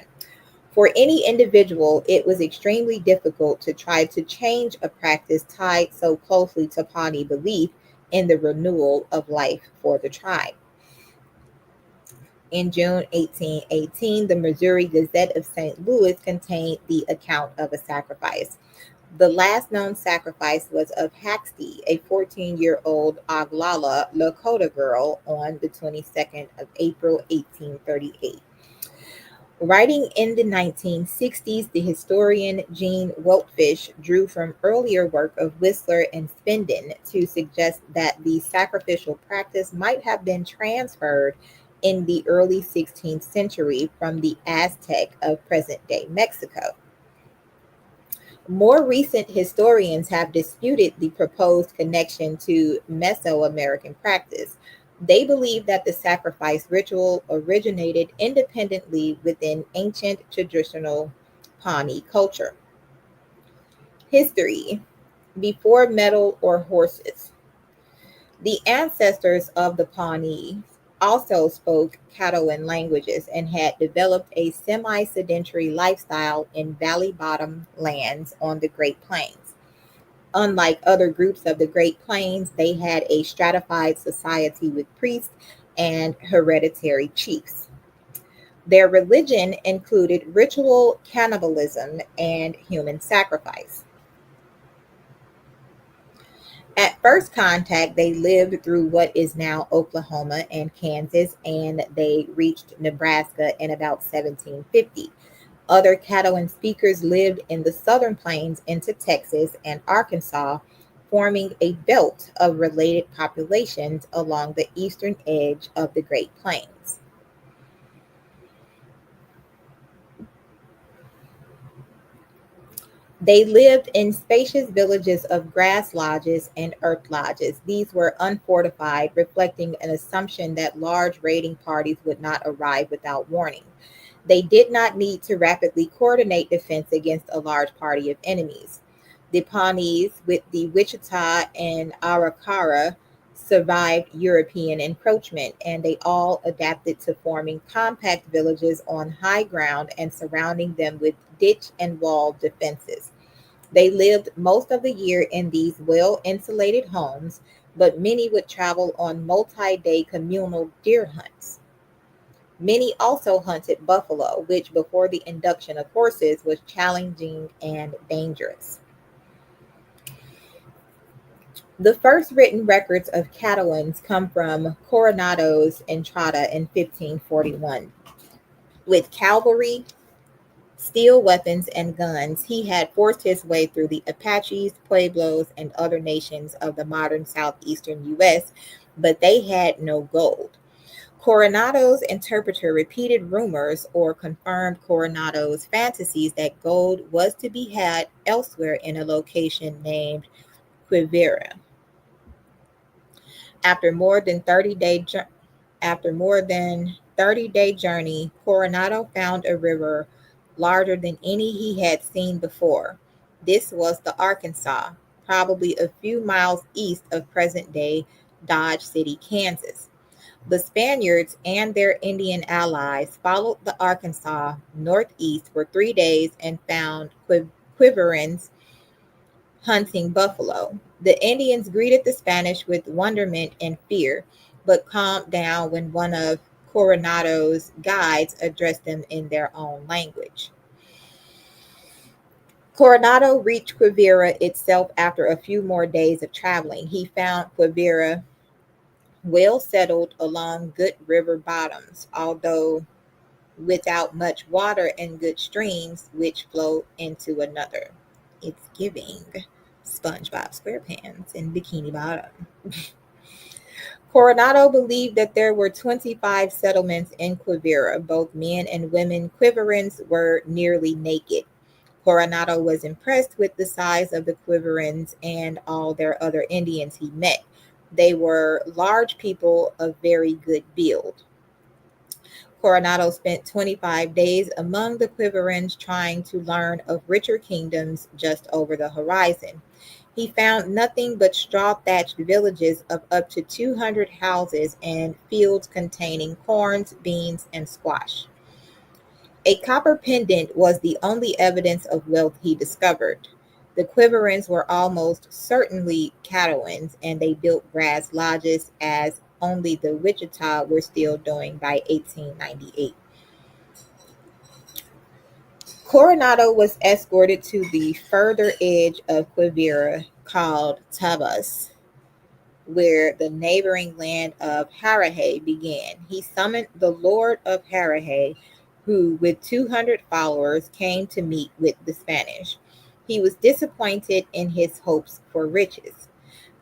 For any individual, it was extremely difficult to try to change a practice tied so closely to Pawnee belief in the renewal of life for the tribe. In June 1818, the Missouri Gazette of St. Louis contained the account of a sacrifice. The last known sacrifice was of Haxty, a 14-year-old Oglala Lakota girl, on the 22nd of April, 1838. Writing in the 1960s, the historian Gene Weltfish drew from earlier work of Whistler and Spindon to suggest that the sacrificial practice might have been transferred in the early 16th century from the Aztec of present-day Mexico. More recent historians have disputed the proposed connection to Mesoamerican practice. They believe that the sacrifice ritual originated independently within ancient traditional Pawnee culture. History. Before metal or horses, the ancestors of the Pawnees also spoke Caddoan languages and had developed a semi-sedentary lifestyle in valley bottom lands on the Great Plains. Unlike other groups of the Great Plains, they had a stratified society with priests and hereditary chiefs. Their religion included ritual cannibalism and human sacrifice. At first contact, they lived through what is now Oklahoma and Kansas, and they reached Nebraska in about 1750. Other Caddoan speakers lived in the southern plains into Texas and Arkansas, forming a belt of related populations along the eastern edge of the Great Plains. They lived in spacious villages of grass lodges and earth lodges. These were unfortified, reflecting an assumption that large raiding parties would not arrive without warning. They did not need to rapidly coordinate defense against a large party of enemies. The Pawnees, with the Wichita and Arikara, survived European encroachment, and they all adapted to forming compact villages on high ground and surrounding them with ditch and wall defenses. They lived most of the year in these well insulated homes, but many would travel on multi day communal deer hunts. Many also hunted buffalo, which before the induction of horses was challenging and dangerous. The first written records of Caddoans come from Coronado's Entrada in 1541. With cavalry, steel weapons, and guns, he had forced his way through the Apaches, Pueblos, and other nations of the modern southeastern U.S., but they had no gold. Coronado's interpreter repeated rumors or confirmed Coronado's fantasies that gold was to be had elsewhere in a location named Quivira. After more than 30-day journey, Coronado found a river larger than any he had seen before. This was the Arkansas, probably a few miles east of present-day Dodge City, Kansas. The Spaniards and their Indian allies followed the Arkansas northeast for 3 days and found quiverins hunting buffalo. The Indians greeted the Spanish with wonderment and fear, but calmed down when one of Coronado's guides addressed them in their own language. Coronado reached Quivira itself after a few more days of traveling. He found Quivira well settled along good river bottoms, although without much water and good streams which flow into another. It's giving SpongeBob SquarePants and Bikini Bottom. Coronado believed that there were 25 settlements in Quivira. Both men and women Quiverans were nearly naked. Coronado was impressed with the size of the Quiverans and all their other Indians he met. They were large people of very good build. Coronado spent 25 days among the Quiverans trying to learn of richer kingdoms just over the horizon. He found nothing but straw thatched villages of up to 200 houses and fields containing corns, beans, and squash. A copper pendant was the only evidence of wealth he discovered. The Quiverans were almost certainly Caddoans, and they built grass lodges as only the Wichita were still doing by 1898. Coronado was escorted to the further edge of Quivira called Tabas, where the neighboring land of Harahay began. He summoned the Lord of Harahay, who, with 200 followers, came to meet with the Spanish. He was disappointed in his hopes for riches.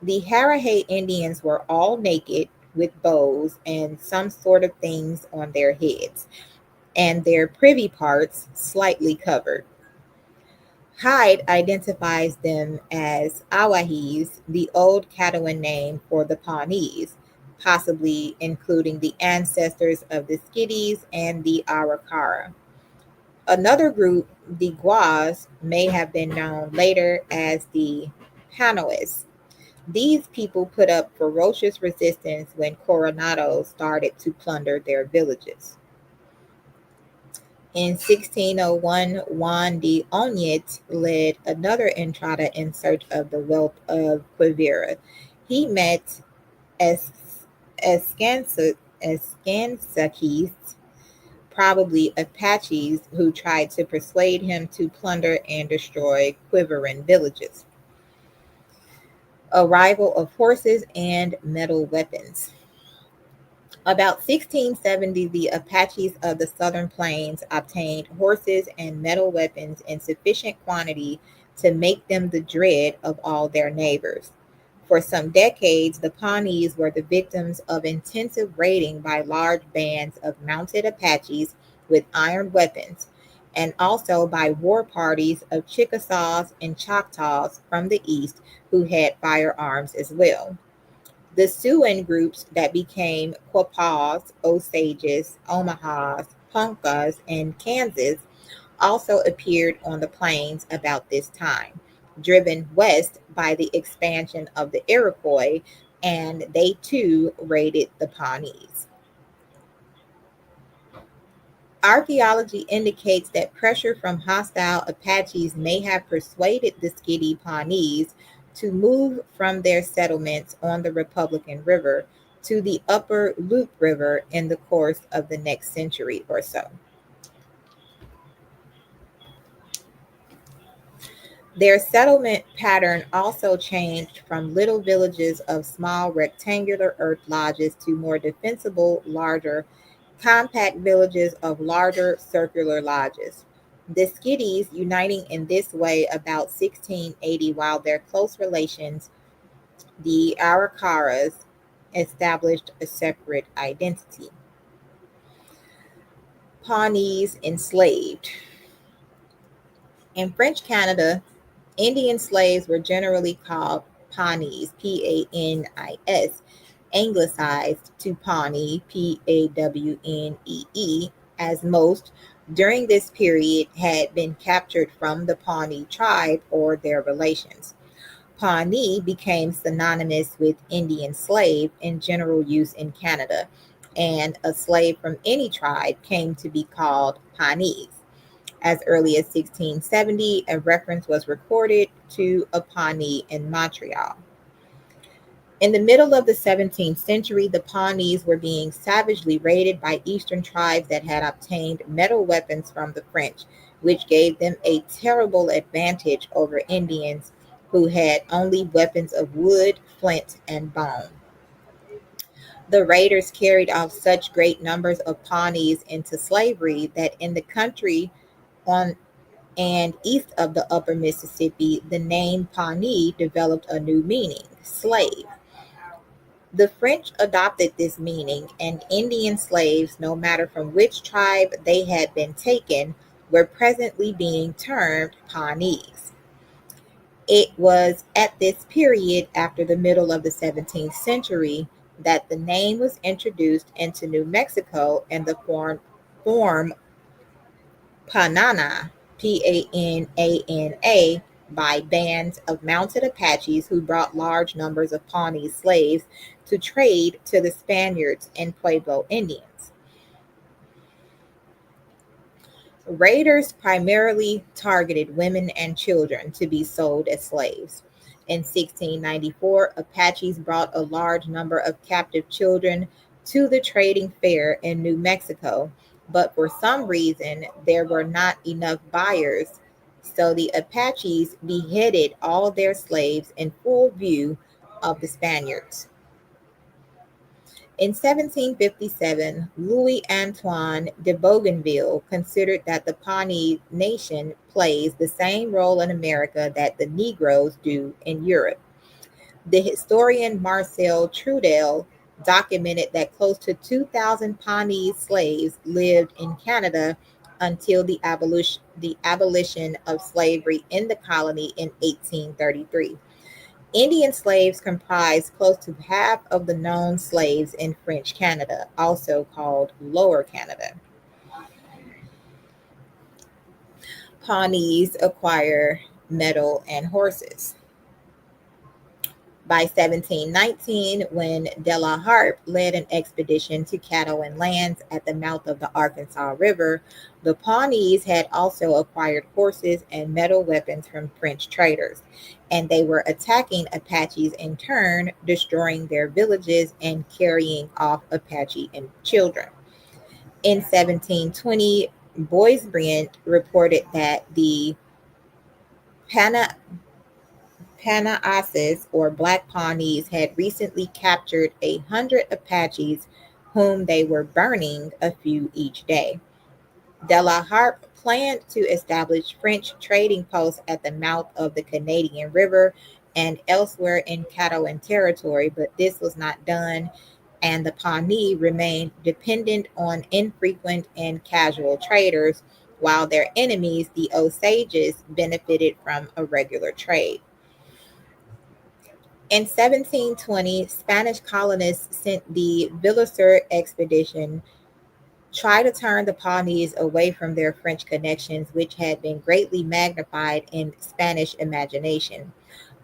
The Harahay Indians were all naked with bows and some sort of things on their heads, and their privy parts slightly covered. Hyde identifies them as Awahis, the old Caddoan name for the Pawnees, possibly including the ancestors of the Skiddies and the Arikara. Another group, the Guas, may have been known later as the Panois. These people put up ferocious resistance when Coronado started to plunder their villages. In 1601, Juan de Oñet led another entrada in search of the wealth of Quivira. He met Es- Escansakis, probably Apaches, who tried to persuade him to plunder and destroy Quiveran villages. Arrival of horses and metal weapons. About 1670, the Apaches of the Southern Plains obtained horses and metal weapons in sufficient quantity to make them the dread of all their neighbors. For some decades, the Pawnees were the victims of intensive raiding by large bands of mounted Apaches with iron weapons, and also by war parties of Chickasaws and Choctaws from the east who had firearms as well. The Siouan groups that became Quapaws, Osages, Omahas, Ponkas, and Kansas also appeared on the plains about this time, driven west by the expansion of the Iroquois, and they too raided the Pawnees. Archaeology indicates that pressure from hostile Apaches may have persuaded the Skiddy Pawnees to move from their settlements on the Republican River to the upper Loup River in the course of the next century or so. Their settlement pattern also changed from little villages of small rectangular earth lodges to more defensible, larger, compact villages of larger circular lodges. The Skiddies uniting in this way about 1680, while their close relations, the Arikaras, established a separate identity. Pawnees enslaved. In French Canada, Indian slaves were generally called Pawnees, Panis, anglicized to Pawnee, Pawnee, as most during this period had been captured from the Pawnee tribe or their relations. Pawnee became synonymous with Indian slave in general use in Canada, and a slave from any tribe came to be called Pawnees. As early as 1670, a reference was recorded to a Pawnee in Montreal. In the middle of the 17th century, the Pawnees were being savagely raided by eastern tribes that had obtained metal weapons from the French. which gave them a terrible advantage over Indians who had only weapons of wood, flint, and bone. The raiders carried off such great numbers of Pawnees into slavery that in the country on and east of the upper Mississippi, the name Pawnee developed a new meaning, slave. The French adopted this meaning, and Indian slaves, no matter from which tribe they had been taken, were presently being termed Pawnees. It was at this period, after the middle of the 17th century, that the name was introduced into New Mexico in the form Panana, Pana, by bands of mounted Apaches who brought large numbers of Pawnee slaves to trade to the Spaniards and Pueblo Indians. Raiders primarily targeted women and children to be sold as slaves. In 1694, Apaches brought a large number of captive children to the trading fair in New Mexico, but for some reason there were not enough buyers, so the Apaches beheaded all their slaves in full view of the Spaniards. In 1757, Louis Antoine de Bougainville considered that the Pawnee nation plays the same role in America that the Negroes do in Europe. The historian Marcel Trudel documented that close to 2,000 Pawnee slaves lived in Canada until the abolition of slavery in the colony in 1833. Indian slaves comprised close to half of the known slaves in French Canada, also called Lower Canada. Pawnees acquire metal and horses. By 1719, when De la Harpe led an expedition to Caddoan lands at the mouth of the Arkansas River, the Pawnees had also acquired horses and metal weapons from French traders, and they were attacking Apaches in turn, destroying their villages and carrying off Apache and children. In 1720, Boisbriand reported that the Pana Panaases, or Black Pawnees, had recently captured 100 Apaches whom they were burning, a few each day. De la Harpe planned to establish French trading posts at the mouth of the Canadian River and elsewhere in Caddoan territory, but this was not done, and the Pawnee remained dependent on infrequent and casual traders, while their enemies, the Osages, benefited from a regular trade. In 1720, Spanish colonists sent the Villersur expedition try to turn the Pawnees away from their French connections, which had been greatly magnified in Spanish imagination.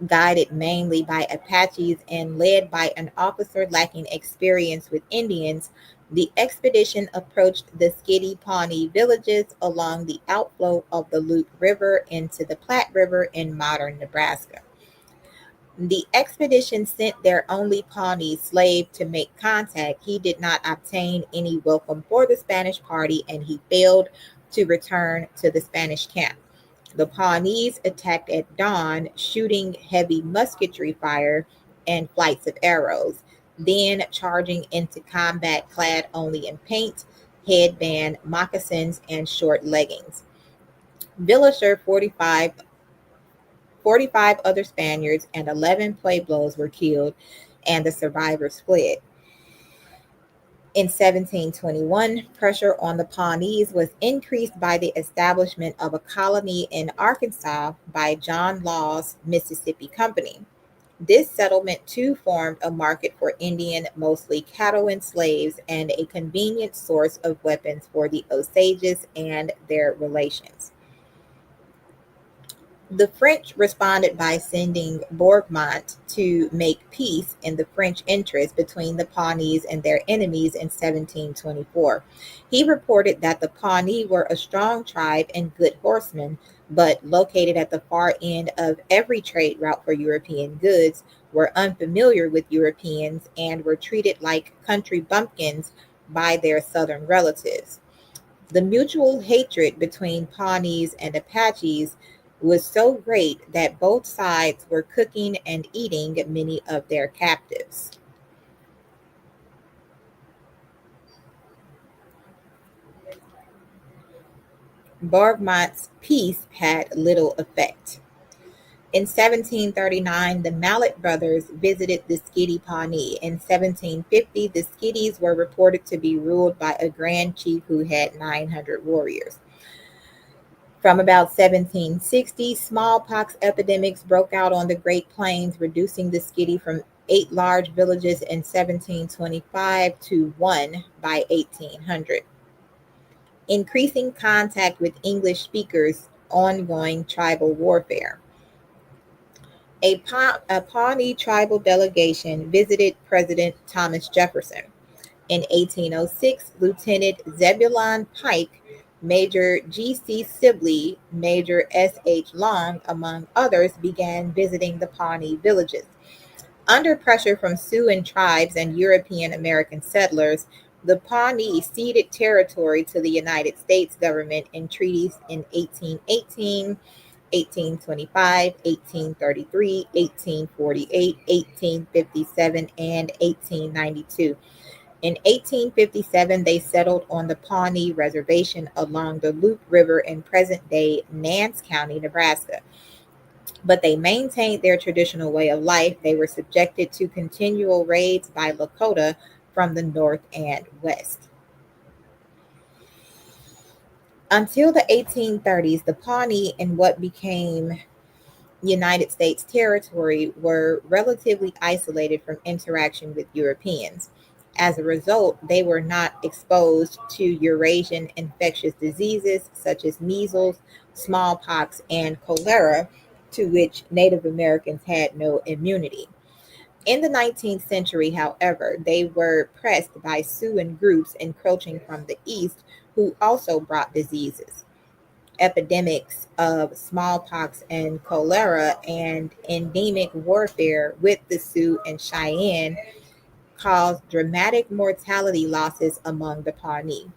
Guided mainly by Apaches and led by an officer lacking experience with Indians, the expedition approached the skitty Pawnee villages along the outflow of the Loup River into the Platte River in modern Nebraska. The expedition sent their only Pawnee slave to make contact. He did not obtain any welcome for the Spanish party, and he failed to return to the Spanish camp. The Pawnees attacked at dawn, shooting heavy musketry fire and flights of arrows, then charging into combat clad only in paint, headband, moccasins, and short leggings. Villager 45 other Spaniards and 11 Pueblos were killed, and the survivors fled. In 1721, pressure on the Pawnees was increased by the establishment of a colony in Arkansas by John Law's Mississippi Company. This settlement too formed a market for Indian, mostly Caddoan slaves, and a convenient source of weapons for the Osages and their relations. The French responded by sending Bourgmont to make peace in the French interest between the Pawnees and their enemies in 1724. He reported that the Pawnee were a strong tribe and good horsemen, but located at the far end of every trade route for European goods, were unfamiliar with Europeans, and were treated like country bumpkins by their southern relatives. The mutual hatred between Pawnees and Apaches was so great that both sides were cooking and eating many of their captives. Bourgmont's peace had little effect. In 1739, the Mallet brothers visited the Skiddy Pawnee. In 1750, the Skiddies were reported to be ruled by a grand chief who had 900 warriors. From about 1760, smallpox epidemics broke out on the Great Plains, reducing the Skiddy from 8 large villages in 1725 to one by 1800. Increasing contact with English speakers, ongoing tribal warfare. A Pawnee tribal delegation visited President Thomas Jefferson. In 1806, Lieutenant Zebulon Pike, Major G.C. Sibley, Major S.H. Long, among others, began visiting the Pawnee villages. Under pressure from Sioux tribes and European American settlers, the Pawnee ceded territory to the United States government in treaties in 1818, 1825, 1833, 1848, 1857, and 1892. In 1857, they settled on the Pawnee Reservation along the Loup River in present day Nance County, Nebraska. But they maintained their traditional way of life. They were subjected to continual raids by Lakota from the north and west. Until the 1830s, the Pawnee in what became United States territory were relatively isolated from interaction with Europeans. As a result, they were not exposed to Eurasian infectious diseases such as measles, smallpox, and cholera, to which Native Americans had no immunity. In the 19th century, however, they were pressed by Sioux groups encroaching from the east who also brought diseases. Epidemics of smallpox and cholera and endemic warfare with the Sioux and Cheyenne caused dramatic mortality losses among the Pawnee.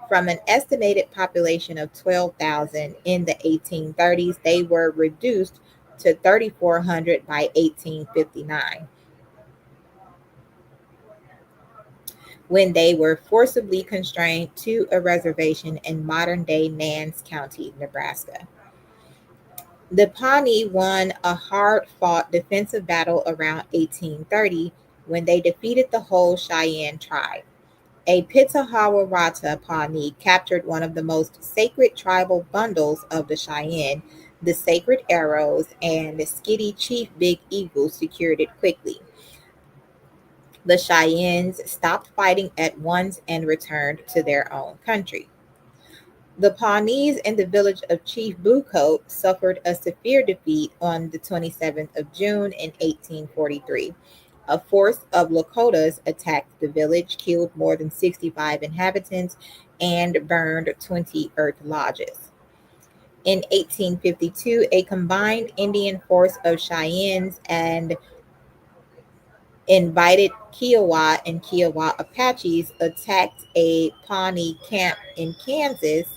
From an estimated population of 12,000 in the 1830s, they were reduced to 3,400 by 1859, when they were forcibly constrained to a reservation in modern day Nance County, Nebraska. The Pawnee won a hard fought defensive battle around 1830 when they defeated the whole Cheyenne tribe. A Pitahawarata Pawnee captured one of the most sacred tribal bundles of the Cheyenne, the sacred arrows, and the Skiddy Chief Big Eagle secured it quickly. The Cheyennes stopped fighting at once and returned to their own country. The Pawnees in the village of Chief Bluecoat suffered a severe defeat on the 27th of June in 1843. A force of Lakotas attacked the village, killed more than 65 inhabitants, and burned 20 earth lodges. In 1852, a combined Indian force of Cheyennes and invited Kiowa and Kiowa Apaches attacked a Pawnee camp in Kansas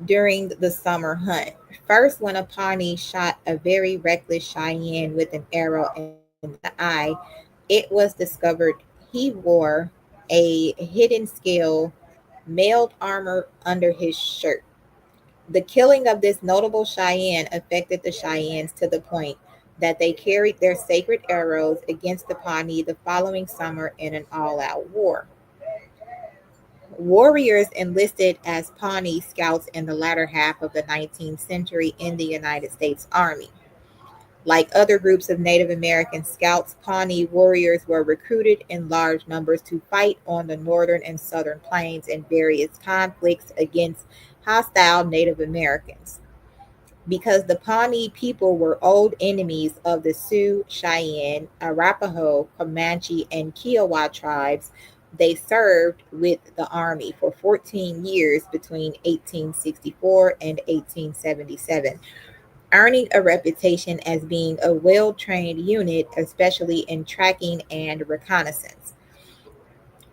during the summer hunt. First, when a Pawnee shot a very reckless Cheyenne with an arrow in the eye, it was discovered he wore a hidden scale mailed armor under his shirt. The killing of this notable Cheyenne affected the Cheyennes to the point that they carried their sacred arrows against the Pawnee the following summer in an all out war. Warriors enlisted as Pawnee scouts in the latter half of the 19th century in the United States Army. Like other groups of Native American scouts, Pawnee warriors were recruited in large numbers to fight on the northern and southern plains in various conflicts against hostile Native Americans. Because the Pawnee people were old enemies of the Sioux, Cheyenne, Arapaho, Comanche, and Kiowa tribes, they served with the Army for 14 years between 1864 and 1877, earning a reputation as being a well trained unit, especially in tracking and reconnaissance.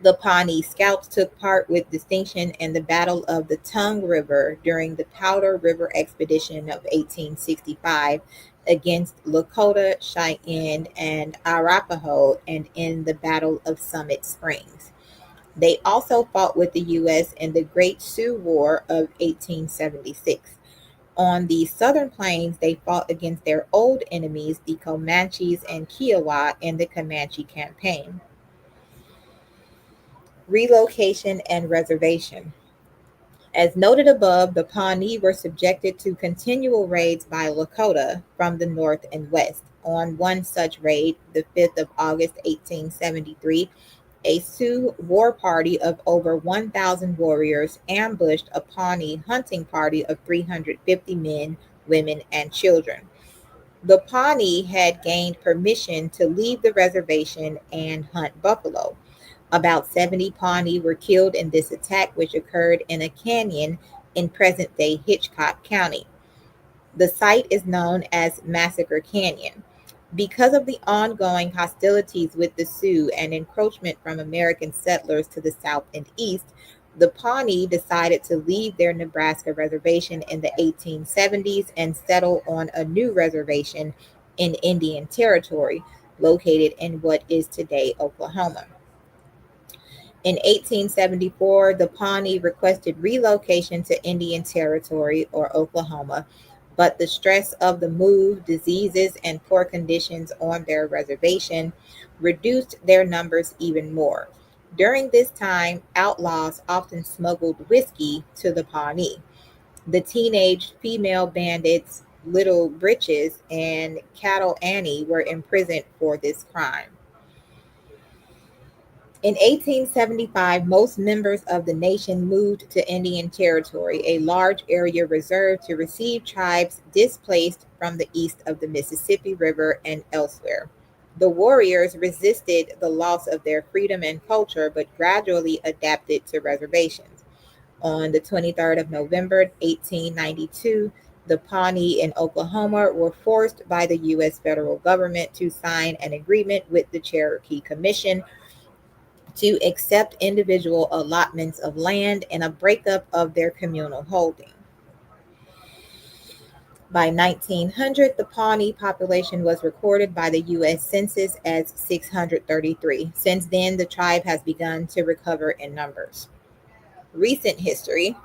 The Pawnee Scouts took part with distinction in the Battle of the Tongue River during the Powder River Expedition of 1865 against Lakota, Cheyenne, and Arapaho, and in the Battle of Summit Springs. They also fought with the U.S. in the Great Sioux War of 1876. On the southern plains, they fought against their old enemies, the Comanches and Kiowa, in the Comanche Campaign. Relocation and reservation. As noted above, the Pawnee were subjected to continual raids by Lakota from the north and west. On one such raid, the 5th of August, 1873, a Sioux war party of over 1,000 warriors ambushed a Pawnee hunting party of 350 men, women, and children. The Pawnee had gained permission to leave the reservation and hunt buffalo. About 70 Pawnee were killed in this attack, which occurred in a canyon in present day Hitchcock County. The site is known as Massacre Canyon. Because of the ongoing hostilities with the Sioux and encroachment from American settlers to the south and east, the Pawnee decided to leave their Nebraska reservation in the 1870s and settle on a new reservation in Indian Territory, located in what is today Oklahoma. In 1874, the Pawnee requested relocation to Indian Territory or Oklahoma, but the stress of the move, diseases, and poor conditions on their reservation reduced their numbers even more. During this time, outlaws often smuggled whiskey to the Pawnee. The teenage female bandits Little Britches and Cattle Annie were imprisoned for this crime. In 1875, most members of the nation moved to Indian Territory, a large area reserved to receive tribes displaced from the east of the Mississippi River and elsewhere. The warriors resisted the loss of their freedom and culture, but gradually adapted to reservations. On the 23rd of November, 1892, the Pawnee in Oklahoma were forced by the U.S. federal government to sign an agreement with the Cherokee Commission to accept individual allotments of land and a breakup of their communal holding. By 1900, the Pawnee population was recorded by the U.S. Census as 633. Since then, the tribe has begun to recover in numbers. Recent history.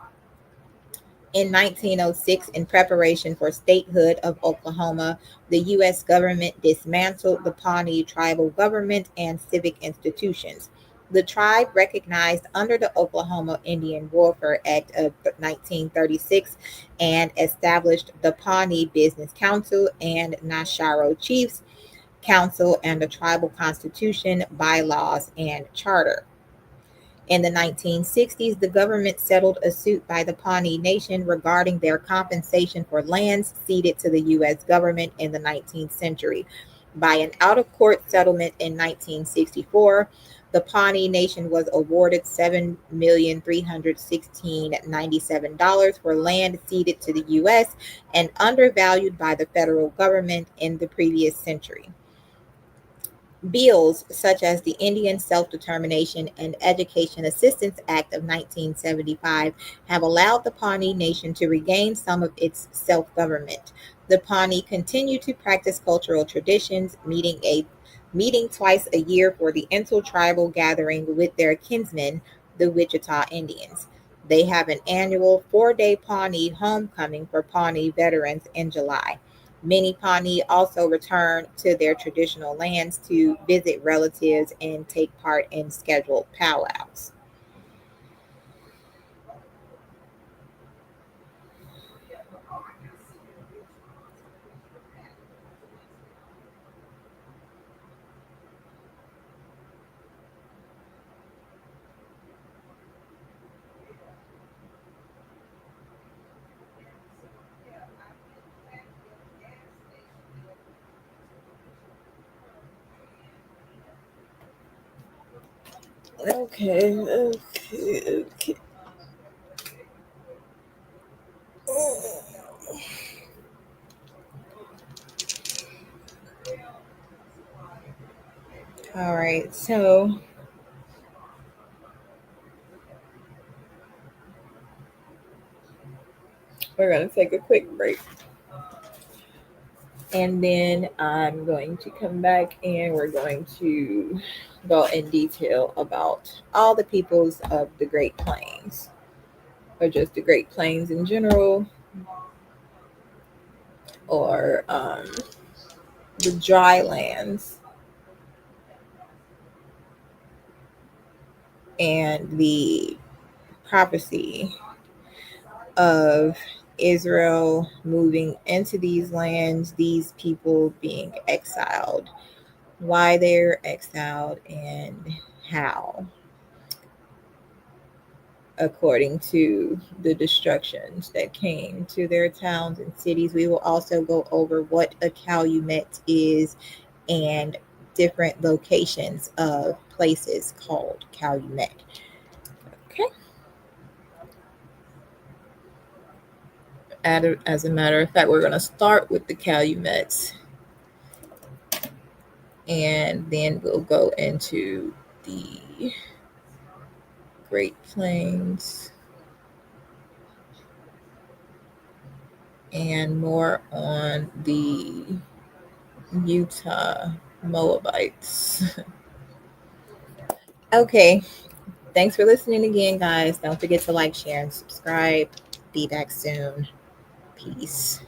In 1906, in preparation for statehood of Oklahoma, the U.S. government dismantled the Pawnee tribal government and civic institutions. The tribe, recognized under the Oklahoma Indian Warfare Act of 1936, and established the Pawnee Business Council and Nasharo Chiefs Council and the tribal constitution, bylaws, and charter. In the 1960s, the government settled a suit by the Pawnee Nation regarding their compensation for lands ceded to the U.S. government in the 19th century. By an out of court settlement in 1964, the Pawnee Nation was awarded $7,316,97 for land ceded to the U.S. and undervalued by the federal government in the previous century. Bills such as the Indian Self-Determination and Education Assistance Act of 1975 have allowed the Pawnee Nation to regain some of its self-government. The Pawnee continue to practice cultural traditions, meeting twice a year for the intertribal gathering with their kinsmen, the Wichita Indians. They have an annual 4-day Pawnee homecoming for Pawnee veterans in July. Many Pawnee also return to their traditional lands to visit relatives and take part in scheduled powwows. Okay, okay, okay. All right, so we're going to take a quick break. And then I'm going to come back and we're going to go in detail about all the peoples of the Great Plains, or just the Great Plains in general, or the dry lands, and the prophecy of Israel moving into these lands, these people being exiled, why they're exiled, and how, according to the destructions that came to their towns and cities. We will also go over what a calumet is and different locations of places called calumet. Okay. As a matter of fact, we're going to start with the calumets, and then we'll go into the Great Plains and more on the Utah Moabites. Okay. Thanks for listening again, guys. Don't forget to like, share, and subscribe. Be back soon. Peace.